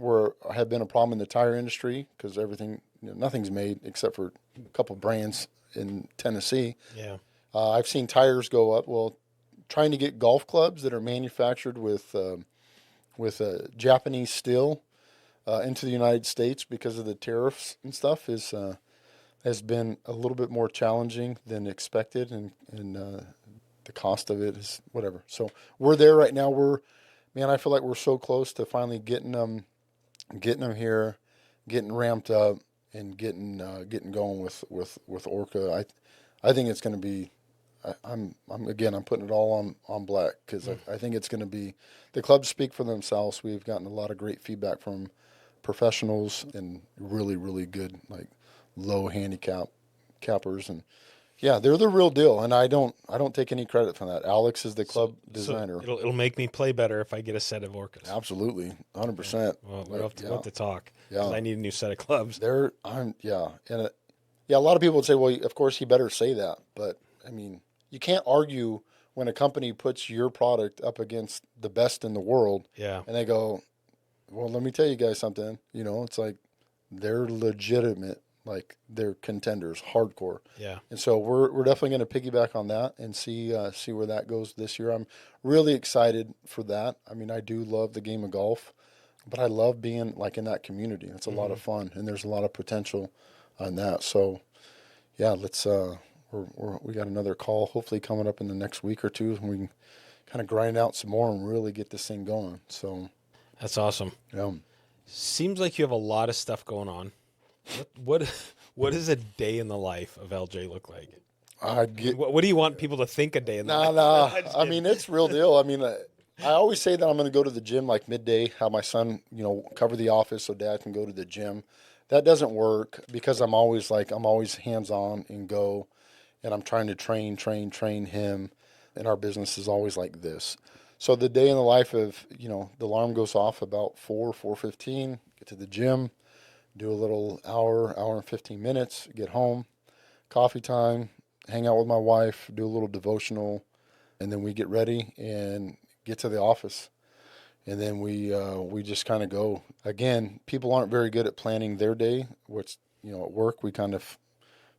have been a problem in the tire industry because everything, nothing's made except for a couple brands in Tennessee. Yeah. I've seen tires go up. Well, trying to get golf clubs that are manufactured with Japanese steel into the United States because of the tariffs and stuff has been a little bit more challenging than expected, and the cost of it is whatever. So we're there right now. I feel like we're so close to finally getting them here, getting ramped up, and getting going with Orca. I think it's going to be. I'm putting it all on black because I think it's going to be. The clubs speak for themselves. We've gotten a lot of great feedback from professionals and really, really good, like low handicap cappers, and yeah, they're the real deal. And I don't take any credit for that. Alex is the club designer. So it'll make me play better if I get a set of Orcas. Absolutely, 100%. Well, we'll have to talk. Yeah, I need a new set of clubs. A lot of people would say, well, of course he better say that, but I mean, you can't argue when a company puts your product up against the best in the world. Yeah, And they go, well, let me tell you guys something. It's like they're legitimate, like they're contenders, hardcore. yeah. And so we're definitely going to piggyback on that and see where that goes this year. I'm really excited for that. I mean, I do love the game of golf, but I love being like in that community. It's a lot of fun, and there's a lot of potential on that. So, yeah, let's. We got another call hopefully coming up in the next week or two, and we can kind of grind out some more and really get this thing going. So That's awesome. yeah. Seems like you have a lot of stuff going on. What does a day in the life of LJ look like? What do you want people to think a day in the life? Nah. I mean, it's real deal. I mean, I always say that I'm going to go to the gym like midday, have my son, cover the office so dad can go to the gym. That doesn't work because I'm always hands-on and go, and I'm trying to train him, and our business is always like this. So the day in the life of, the alarm goes off about 4:15, get to the gym, do a little hour and 15 minutes, get home, coffee time, hang out with my wife, do a little devotional, and then we get ready and get to the office. And then we just kind of go. Again, people aren't very good at planning their day, which, at work we kind of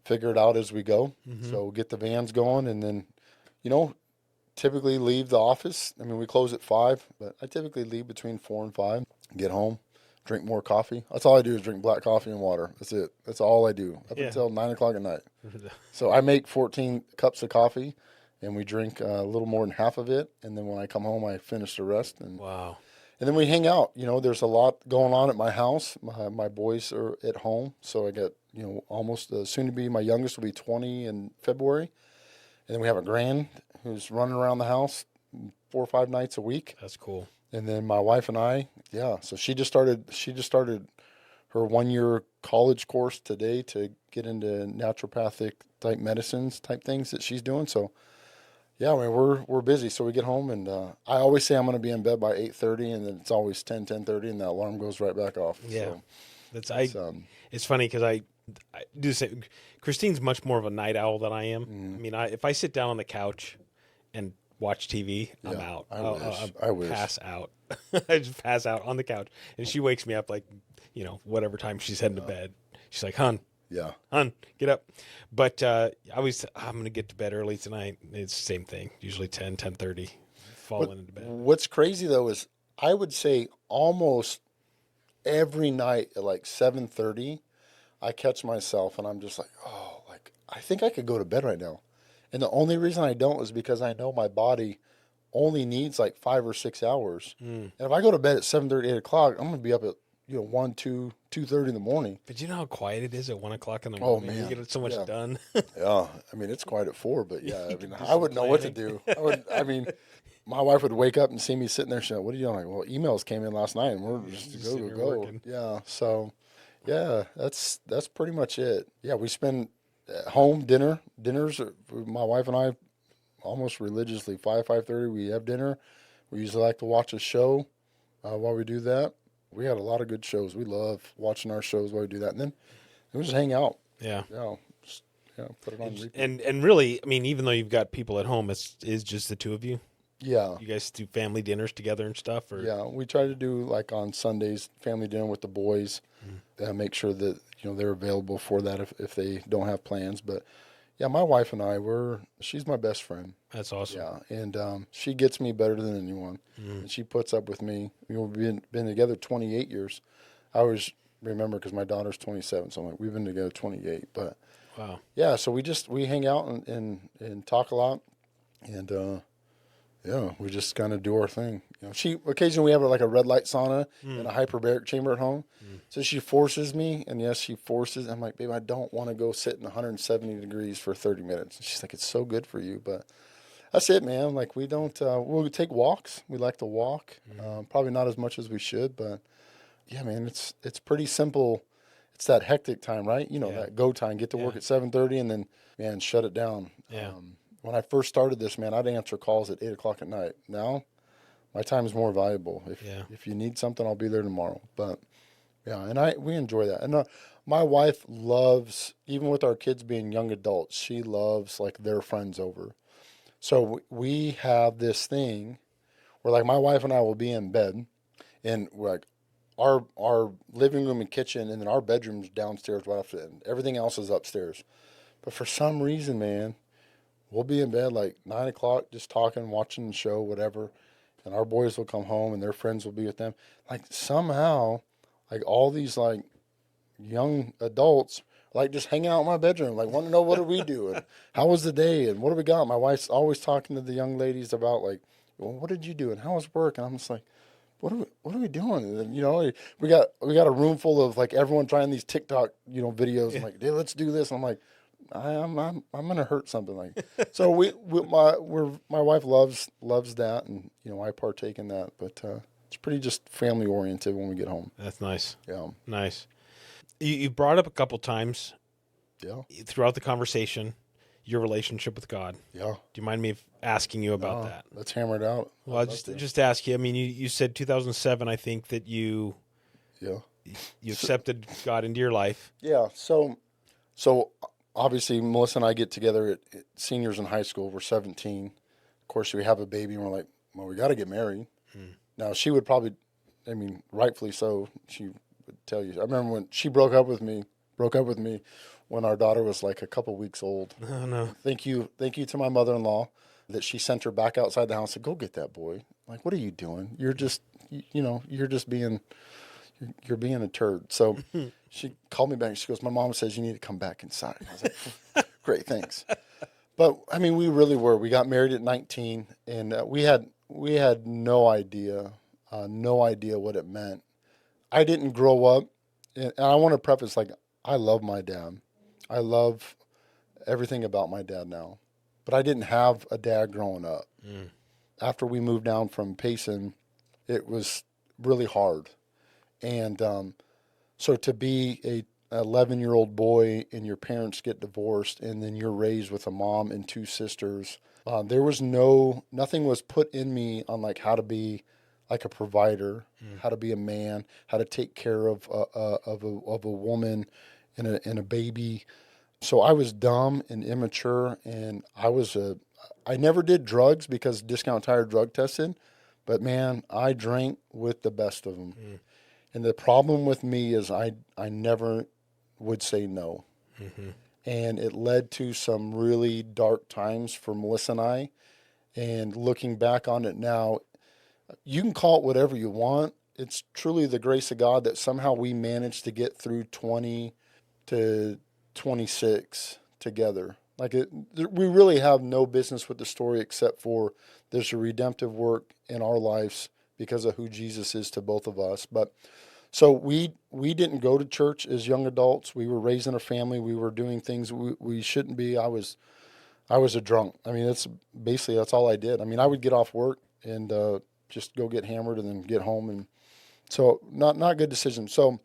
figure it out as we go. Mm-hmm. So get the vans going, and then, typically leave the office. I mean, we close at 5, but I typically leave between 4 and 5, get home, drink more coffee. That's all I do is drink black coffee and water. That's it. That's all I do up until 9 o'clock at night. So I make 14 cups of coffee, and we drink a little more than half of it. And then when I come home, I finish the rest. And wow. And then we hang out. There's a lot going on at my house. My boys are at home. So I got, almost soon to be, my youngest will be 20 in February. And then we have a grand who's running around the house 4 or 5 nights a week. That's cool. And then my wife and I, so she just started her 1-year college course today to get into naturopathic type medicines type things that she's doing. So yeah, I mean, we're busy. So we get home, and I always say I'm going to be in bed by 8:30, and then it's always 10:30, and that alarm goes right back off. Yeah, so, it's funny because I do the same. Christine's much more of a night owl than I am. I mean, if I sit down on the couch and watch TV, I'm out. I wish. Pass out. I just pass out on the couch, and she wakes me up like, whatever time she's heading to bed. She's like, "Hun, get up." But I'm going to get to bed early tonight. It's the same thing. Usually 10:30, falling into bed. What's crazy though is I would say almost every night at like 7:30, I catch myself and I'm just like, I think I could go to bed right now. And the only reason I don't is because I know my body only needs like 5 or 6 hours. And if I go to bed at 7:30, 8 o'clock, I'm going to be up at 1, 2, 2:30 in the morning. But you know how quiet it is at 1 o'clock in the morning? Oh, man. You get so much done. Yeah. I mean, it's quiet at 4, but yeah, I mean, I wouldn't know what to do. My wife would wake up and see me sitting there. She's like, "What are you doing?" I'm like, well, emails came in last night and we're just go. Working. Yeah. So yeah, that's pretty much it. Yeah. We spend home dinners. My wife and I almost religiously 5:30. We have dinner. We usually like to watch a show while we do that. We had a lot of good shows. We love watching our shows while we do that, and then we just hang out. Yeah. Put it on repeat. And really, I mean, even though you've got people at home, it's just the two of you. Yeah. You guys do family dinners together and stuff? Or? Yeah, we try to do like on Sundays, family dinner with the boys. Make sure that they're available for that if they don't have plans. But yeah, my wife and I, she's my best friend. That's awesome. Yeah, and she gets me better than anyone, and she puts up with me. We've been together 28 years. I always remember because my daughter's 27, so I'm like, we've been together 28. But wow, yeah, so we hang out and talk a lot, and we just kind of do our thing. Occasionally we have like a red light sauna and a hyperbaric chamber at home. So she forces me, and yes, she forces. I'm like, babe, I don't want to go sit in 170 degrees for 30 minutes. And she's like, it's so good for you, but that's it, man. Like we don't. We'll take walks. We like to walk. Probably not as much as we should, but yeah, man, it's pretty simple. it's that hectic time, right? You know, Yeah. that go time, get to work Yeah. at 7:30 and then, man, shut it down. Yeah. When I first started this, man, I'd answer calls at 8 o'clock at night. Now my time is more valuable. Yeah. If you need something, I'll be there tomorrow. But yeah, and we enjoy that. And my wife loves, even with our kids being young adults, she loves like their friends over. So we have this thing where like my wife and I will be in bed, and we're like our living room and kitchen, and then our bedroom's downstairs right after that. And everything else is upstairs. But for some reason, man, we'll be in bed like 9 o'clock, just talking, watching the show, whatever. And our boys will come home and their friends will be with them. Like somehow, like all these like young adults like just hang out in my bedroom, like want to know what are we doing, how was the day, and what do we got. My wife's always talking to the young ladies about like, well, what did you do and how was work, and I'm just like, what are we doing? And then, you know, we got a room full of like everyone trying these TikTok, you know, videos. I'm like, hey, let's do this. And I'm like, I'm gonna hurt something like. So my wife loves that, and you know I partake in that, but it's pretty just family oriented when we get home. That's nice. Yeah, Nice. You brought up a couple times yeah, throughout the conversation your relationship with God. yeah. Do you mind me asking you about that? Let's hammer it out. Well, I'll just ask you. I mean, you said 2007. I think that you Yeah, accepted God into your life. yeah. So obviously Melissa and I get together at seniors in high school. We're 17. Of course, we have a baby, and we're like, well, we got to get married. Now she would probably, I mean, rightfully so. She would tell you. I remember when she broke up with me when our daughter was like a couple weeks old. Oh no. Thank you to my mother-in-law that she sent her back outside the house and go get that boy. Like, what are you doing? You're just, you're just being, you're being a turd. So she called me back. She goes, my mom says you need to come back inside. I was like, great, thanks. But I mean, we really were. We got married at 19, and we had no idea what it meant. I didn't grow up, and I want to preface like I love my dad. I love everything about my dad now, but I didn't have a dad growing up. After we moved down from Payson, it was really hard, and so to be a 11-year-old boy and your parents get divorced, and then you're raised with a mom and two sisters, there was nothing was put in me on like how to be like a provider, how to be a man, how to take care of a woman and a baby. So I was dumb and immature, and I never did drugs because Discount Tire drug tested, but man, I drank with the best of them. And the problem with me is I never would say no. And it led to some really dark times for Melissa and I. And looking back on it now, you can call it whatever you want. It's truly the grace of God that somehow we managed to get through 20 to 26 together. Like we really have no business with the story except for there's a redemptive work in our lives because of who Jesus is to both of us. But so we didn't go to church as young adults. We were raised in a family. We were doing things we shouldn't be. I was a drunk. I mean, that's all I did. I mean, I would get off work and just go get hammered and then get home, and so not good decision. So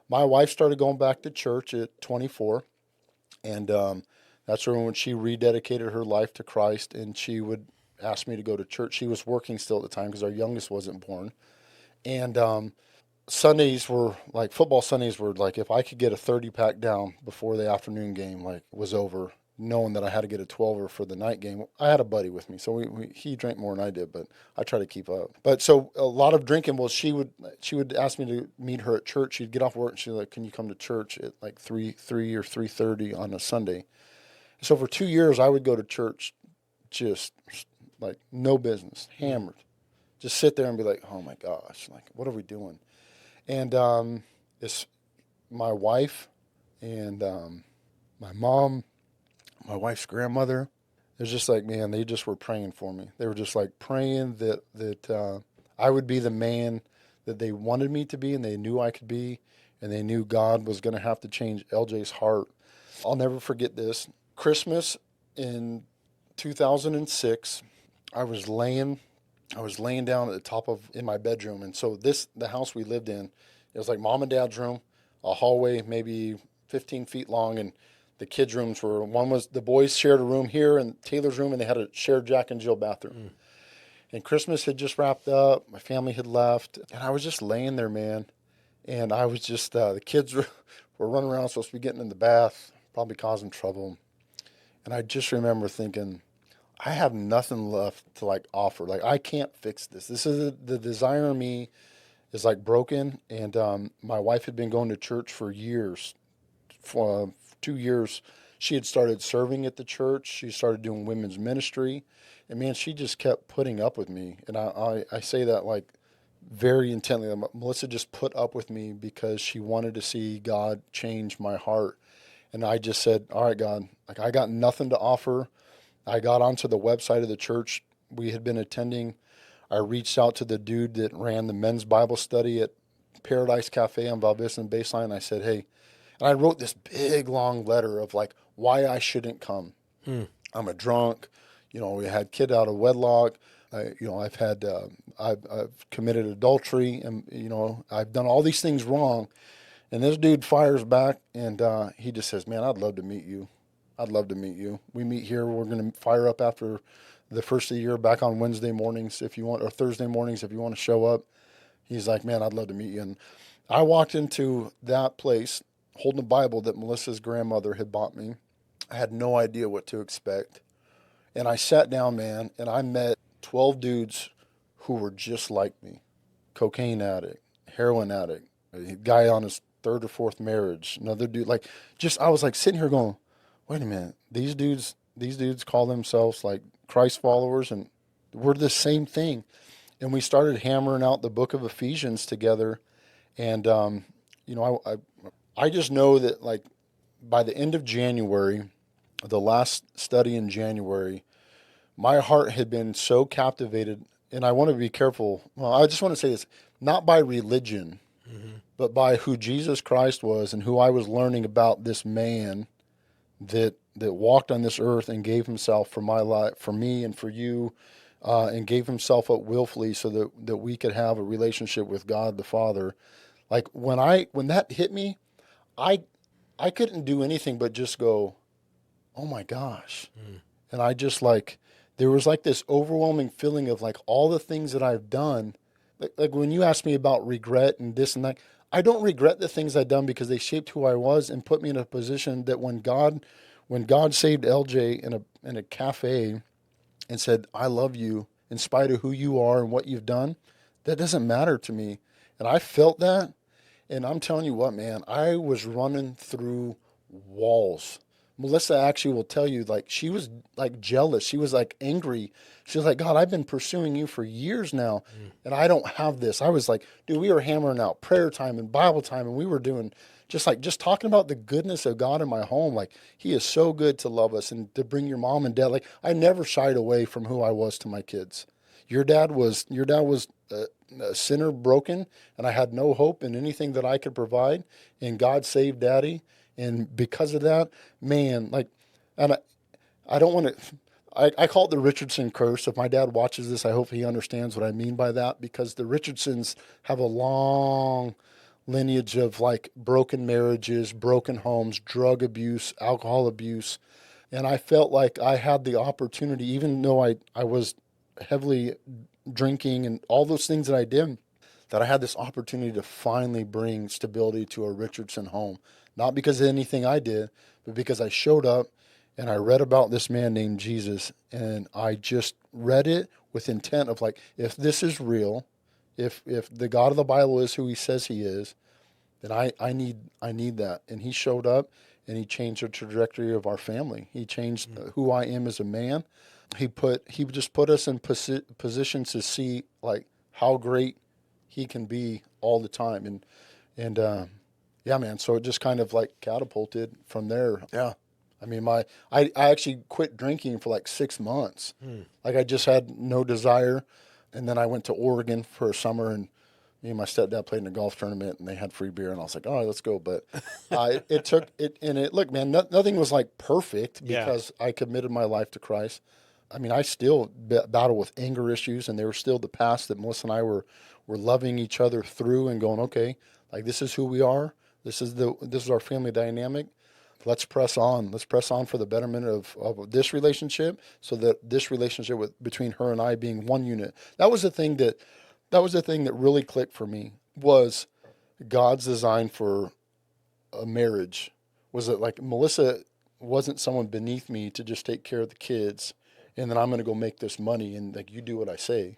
my wife started going back to church at 24, and that's when she rededicated her life to Christ, and she would ask me to go to church. She was working still at the time because our youngest wasn't born, and Sundays were like football Sundays were like if I could get a 30-pack down before the afternoon game like was over, knowing that I had to get a 12er for the night game. I had a buddy with me, so he drank more than I did, but I try to keep up. But so a lot of drinking. Well, she would ask me to meet her at church. She'd get off work and she'd like, "Can you come to church at like 3 or 3:30 on a Sunday?" So for 2 years, I would go to church, just like no business, hammered, just sit there and be like, "Oh my gosh, like what are we doing?" And it's my wife and my mom, my wife's grandmother. It was just like, man, they just were praying for me. They were just like praying that I would be the man that they wanted me to be, and they knew I could be, and they knew God was going to have to change LJ's heart. I'll never forget this. Christmas in 2006, I was laying down at the top in my bedroom, and so the house we lived in, it was like mom and dad's room. a hallway, maybe 15 feet long, and the kids' rooms were, one was the boys shared a room here and Taylor's room, and they had a shared Jack and Jill bathroom. And Christmas had just wrapped up. My family had left, and I was just laying there, man. And I was just, the kids were running around, supposed to be getting in the bath, probably causing trouble. And I just remember thinking, I have nothing left to like offer. Like, I can't fix this. This is the desire in me is like broken. And my wife had been going to church for years, for 2 years. She had started serving at the church. She started doing women's ministry. And man, she just kept putting up with me. And I say that like very intently. Melissa just put up with me because she wanted to see God change my heart. And I just said, all right, God, like I got nothing to offer. I got onto the website of the church we had been attending. I reached out to the dude that ran the men's Bible study at Paradise Cafe on Val Vista and Baseline. I said, hey, and I wrote this big, long letter of like why I shouldn't come. I'm a drunk. You know, we had kid out of wedlock. I've had, I've committed adultery, and you know, I've done all these things wrong. And this dude fires back, and he just says, "Man, I'd love to meet you. I'd love to meet you. We meet here. We're going to fire up after the first of the year, back on Wednesday mornings if you want, or Thursday mornings if you want to show up." He's like, "Man, I'd love to meet you." And I walked into that place holding a Bible that Melissa's grandmother had bought me. I had no idea what to expect. And I sat down, man, and I met 12 dudes who were just like me. Cocaine addict, heroin addict, a guy on his third or fourth marriage, another dude, like, just, I was like sitting here going, wait a minute, these dudes call themselves like Christ followers, and we're the same thing. And we started hammering out the book of Ephesians together. And, I just know that like by the end of January, the last study in January, my heart had been so captivated, and I want to be careful. Well, I just want to say this, not by religion, but by who Jesus Christ was and who I was learning about this man that walked on this earth and gave himself for my life, for me and for you, and gave himself up willfully so that we could have a relationship with God the Father. Like when that hit me, I couldn't do anything but just go, oh my gosh. And I just like, there was like this overwhelming feeling of like all the things that I've done. Like when you ask me about regret and this and that, I don't regret the things I've done because they shaped who I was and put me in a position that when God saved LJ in a cafe and said, I love you in spite of who you are and what you've done, that doesn't matter to me. And I felt that. And I'm telling you what, man, I was running through walls. Melissa actually will tell you, like, she was like jealous. She was like angry. She was like, God, I've been pursuing you for years now, and I don't have this. I was like, dude, we were hammering out prayer time and Bible time, and we were doing just talking about the goodness of God in my home. Like, He is so good to love us and to bring your mom and dad. Like, I never shied away from who I was to my kids. Your dad was a sinner, broken, and I had no hope in anything that I could provide. And God saved Daddy, and because of that, man, like, and I don't want to. I call it the Richardson curse. If my dad watches this, I hope he understands what I mean by that, because the Richardsons have a long lineage of like broken marriages, broken homes, drug abuse, alcohol abuse, and I felt like I had the opportunity, even though I was heavily drinking and all those things that I did, that I had this opportunity to finally bring stability to a Richardson home. Not because of anything I did, but because I showed up and I read about this man named Jesus, and I just read it with intent of like, if this is real, if the God of the Bible is who He says He is, then I need that. And He showed up, and He changed the trajectory of our family. He changed who I am as a man. He just put us in positions to see like how great He can be all the time, and yeah, man. So it just kind of like catapulted from there. Yeah, I mean, I actually quit drinking for like 6 months. Like I just had no desire, and then I went to Oregon for a summer, and me and my stepdad played in a golf tournament, and they had free beer, and I was like, all right, let's go. But it took it, and it look, man, nothing was like perfect because I committed my life to Christ. I mean, I still battle with anger issues, and they were still the past that Melissa and I were loving each other through and going, okay, like this is who we are. This is our family dynamic. Let's press on. Let's press on for the betterment of this relationship, so that this relationship between her and I being one unit. That was the thing that really clicked for me, was God's design for a marriage. Was that like Melissa wasn't someone beneath me to just take care of the kids, and then I'm going to go make this money and like you do what I say.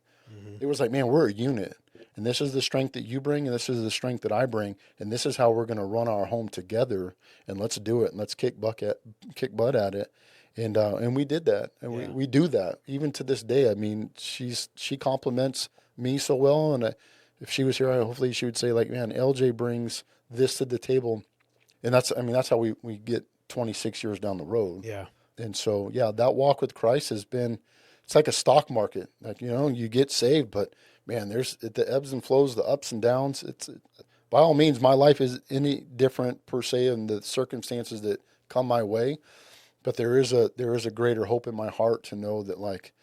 It was like, man, we're a unit. And this is the strength that you bring, and this is the strength that I bring, and this is how we're going to run our home together. And let's do it, and let's kick butt at it. And we did that, and we do that even to this day. I mean, she compliments me so well, and if she was here, hopefully she would say like, man, LJ brings this to the table, and that's how we get 26 years down the road. Yeah. And so that walk with Christ has been. It's like a stock market. Like, you get saved, but man, there's the ebbs and flows, the ups and downs. It's by all means, my life is any different per se in the circumstances that come my way, but there is a greater hope in my heart to know that, like,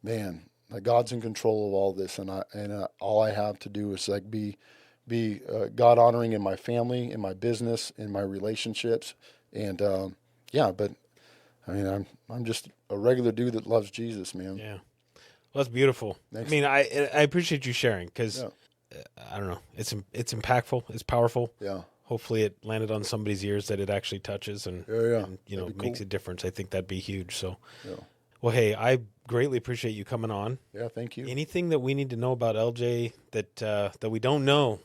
man, like God's in control of all this, and all I have to do is like be God honoring in my family, in my business, in my relationships, and but. I mean, I'm just a regular dude that loves Jesus, man. Yeah. Well, that's beautiful. Thanks. I mean, I appreciate you sharing, because I don't know, it's impactful, it's powerful. Yeah. Hopefully, it landed on somebody's ears that it actually touches and makes a difference. I think that'd be huge. So, well, hey, I greatly appreciate you coming on. Yeah, thank you. Anything that we need to know about LJ that we don't know?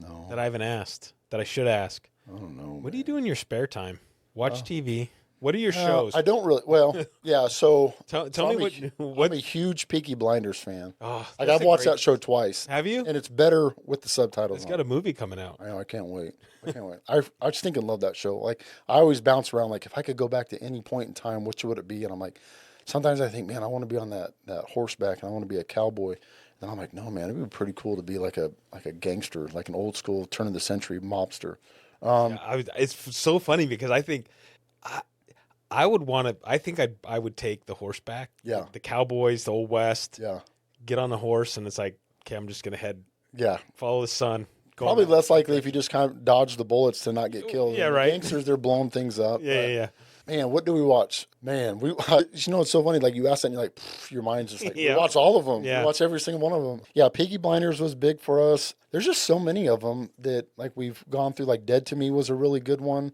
No. That I haven't asked, that I should ask? I don't know. What do you do in your spare time? Watch TV. What are your shows? I don't really. Well, yeah. So tell me what. I'm a huge Peaky Blinders fan. Oh, like I've watched that show twice. Have you? And it's better with the subtitles. It's got a movie coming out. I know. I can't wait. I just think I love that show. Like I always bounce around. Like if I could go back to any point in time, which would it be? And I'm like, sometimes I think, man, I want to be on that horseback, and I want to be a cowboy. And I'm like, no, man, it'd be pretty cool to be like a gangster, like an old school turn of the century mobster. It's so funny because I think. I would want to. I think I would take the horseback. Yeah. The cowboys, the old west. Yeah. Get on the horse, and it's like, okay, I'm just gonna head. Yeah. Follow the sun. Probably less likely if you just kind of dodge the bullets to not get killed. Yeah, right. Gangsters, they're blowing things up. Yeah. Man, what do we watch? Man, it's so funny. Like you ask that, and you're like, your mind's just like, we watch all of them. Yeah. We watch every single one of them. Yeah, Peaky Blinders was big for us. There's just so many of them that like we've gone through. Like Dead to Me was a really good one.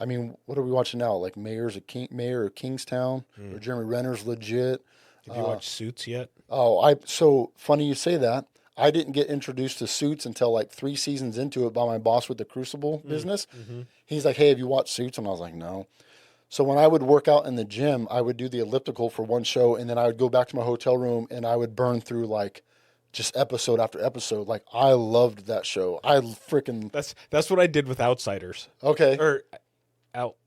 I mean, what are we watching now? Like Mayor of Kingstown, or Jeremy Renner's legit. Have you watched Suits yet? So funny you say that. I didn't get introduced to Suits until like 3 seasons into it by my boss with the Crucible business. Mm-hmm. He's like, hey, have you watched Suits? And I was like, no. So when I would work out in the gym, I would do the elliptical for one show, and then I would go back to my hotel room and I would burn through like just episode after episode. Like I loved that show. That's what I did with Outsiders. Okay. Or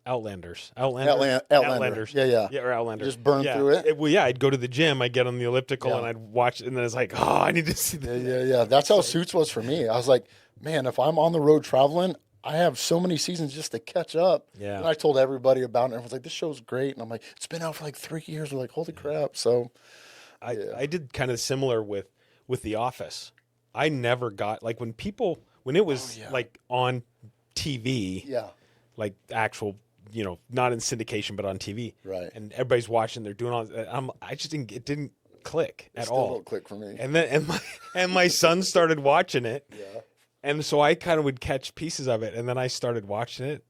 Outlanders. Outlanders. Yeah, or Outlanders. Just burn through it. Well, I'd go to the gym, I'd get on the elliptical, and I'd watch, and then it's like, oh, I need to see that. Yeah. That's how Suits was for me. I was like, man, if I'm on the road traveling, I have so many seasons just to catch up. Yeah. And I told everybody about it, and everyone's like, this show's great. And I'm like, it's been out for like 3 years. We're like, holy crap. So I did kind of similar with The Office. I never got, like, when it was like on TV. Yeah. Like actual, not in syndication, but on TV. Right. And everybody's watching, they're doing all, it didn't click at all. Still don't click for me. And then, my son started watching it. Yeah. And so I kind of would catch pieces of it. And then I started watching it.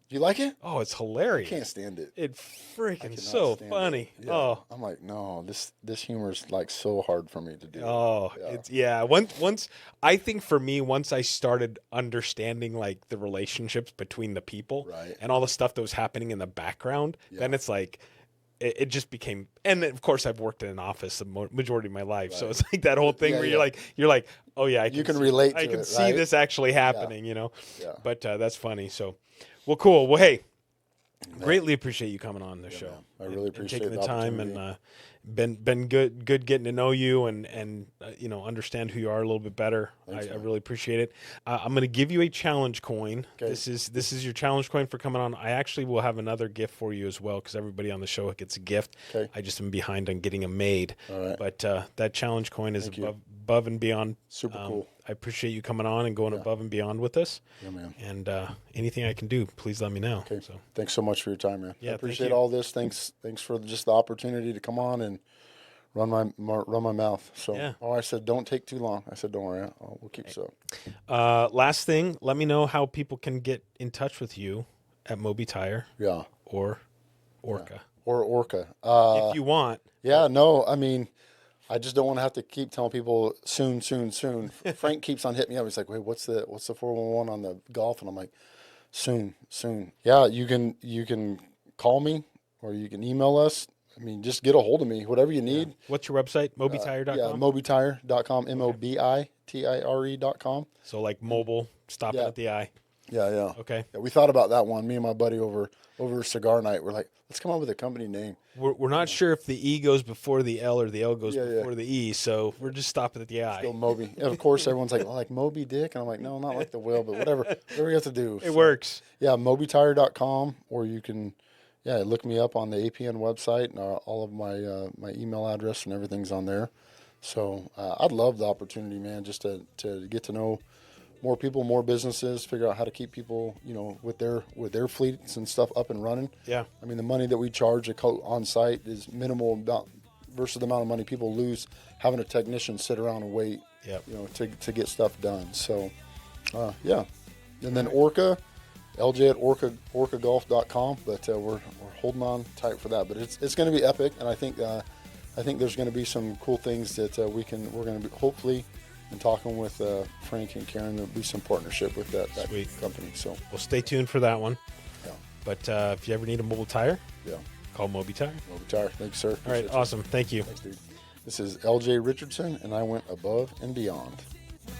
You like it? Oh, it's hilarious. I can't stand it. It's freaking so funny. Yeah. Oh, I'm like, no, this humor is like so hard for me to do. Oh, Once I think for me, once I started understanding like the relationships between the people, right, and all the stuff that was happening in the background, then it's like it just became. And of course, I've worked in an office the majority of my life, right, so it's like that whole thing where you're like, oh yeah, you can relate. I can see right? this actually happening, Yeah. But that's funny. So. Well, cool. Well, hey, greatly appreciate you coming on the show. Man. I really appreciate taking the time and been good getting to know you and understand who you are a little bit better. Thanks, I really appreciate it. I'm going to give you a challenge coin. Okay. This is your challenge coin for coming on. I actually will have another gift for you as well because everybody on the show gets a gift. Okay. I just am behind on getting them made. All right. But that challenge coin is above and beyond. Super cool. I appreciate you coming on and going above and beyond with us. Yeah, man. And anything I can do, please let me know. Okay. So Thanks so much for your time, man. Yeah, I thank appreciate you. all this. Thanks for just the opportunity to come on and run my mouth. So, Yeah. I said, don't take too long. I said, don't worry, we'll keep so. last thing, let me know how people can get in touch with you at MobiTire Yeah. or Orca. Or Orca. If you want. Yeah, no, I mean, I just don't want to have to keep telling people soon. Frank keeps on hitting me up. He's like, wait, what's the 411 on the golf? And I'm like, soon. Yeah, you can call me or you can email us. I mean, just get a hold of me, whatever you need. What's your website? MobiTire.com? Yeah, MobiTire.com, MobiTire.com. So like mobile, stopping Yeah. at the eye. Yeah. Okay. Yeah, we thought about that one. Me and my buddy over cigar night. We're like, let's come up with a company name. We're not sure if the E goes before the L or the L goes Yeah. before the E, so we're just stopping at the I. Go Moby. And of course, everyone's like, well, like Moby Dick. And I'm like, no, not like the whale, but whatever you have to do. It works. Yeah, MobiTire.com, or you can, look me up on the APN website, and all of my email address and everything's on there. So I'd love the opportunity, man, just to get to know more people, more businesses, figure out how to keep people, with their fleets and stuff up and running. Yeah. I mean, the money that we charge a coat on site is minimal versus the amount of money people lose having a technician sit around and wait. Yep. To get stuff done. So, yeah. And then Orca, LJ at orcagolf.com. But we're holding on tight for that. But it's going to be epic, and I think there's going to be some cool things that we're going to be hopefully. And talking with Frank and Karen, there'll be some partnership with that Sweet. company. So, Well, stay tuned for that one. yeah. But if you ever need a mobile tire, Yeah. call MobiTire. MobiTire. Thanks, sir. All right, Appreciate you. awesome. Thank you. Thanks, dude. This is LJ Richardson, and I went above and beyond.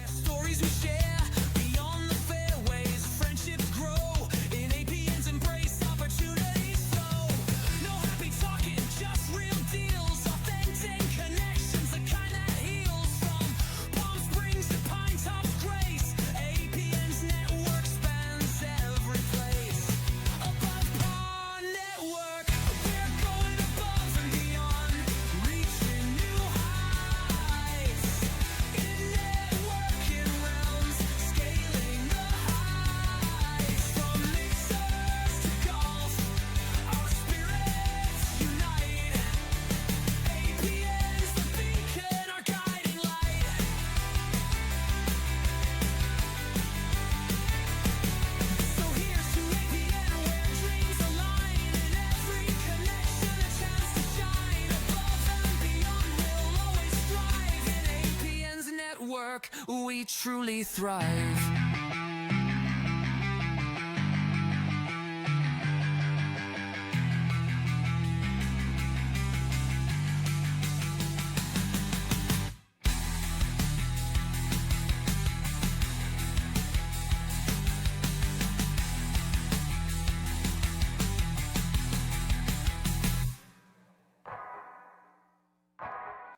Stories we share beyond the fairways, friendships grow in APN's embrace, opportunities flow. No happy talking, just real deals, authentic connections, the kind that heals. From Palm Springs to Pine Top's Grace, APN's network spans every place. Above Par Network, we're going above and beyond, reaching new heights. In networking realms, scaling the heights. From mixers to golf, our spirits unite. APN's the beacon, our guiding light. So here's to APN, where dreams align. In every connection, a chance to shine. Above and beyond, we'll always strive. In APN's network, we truly thrive.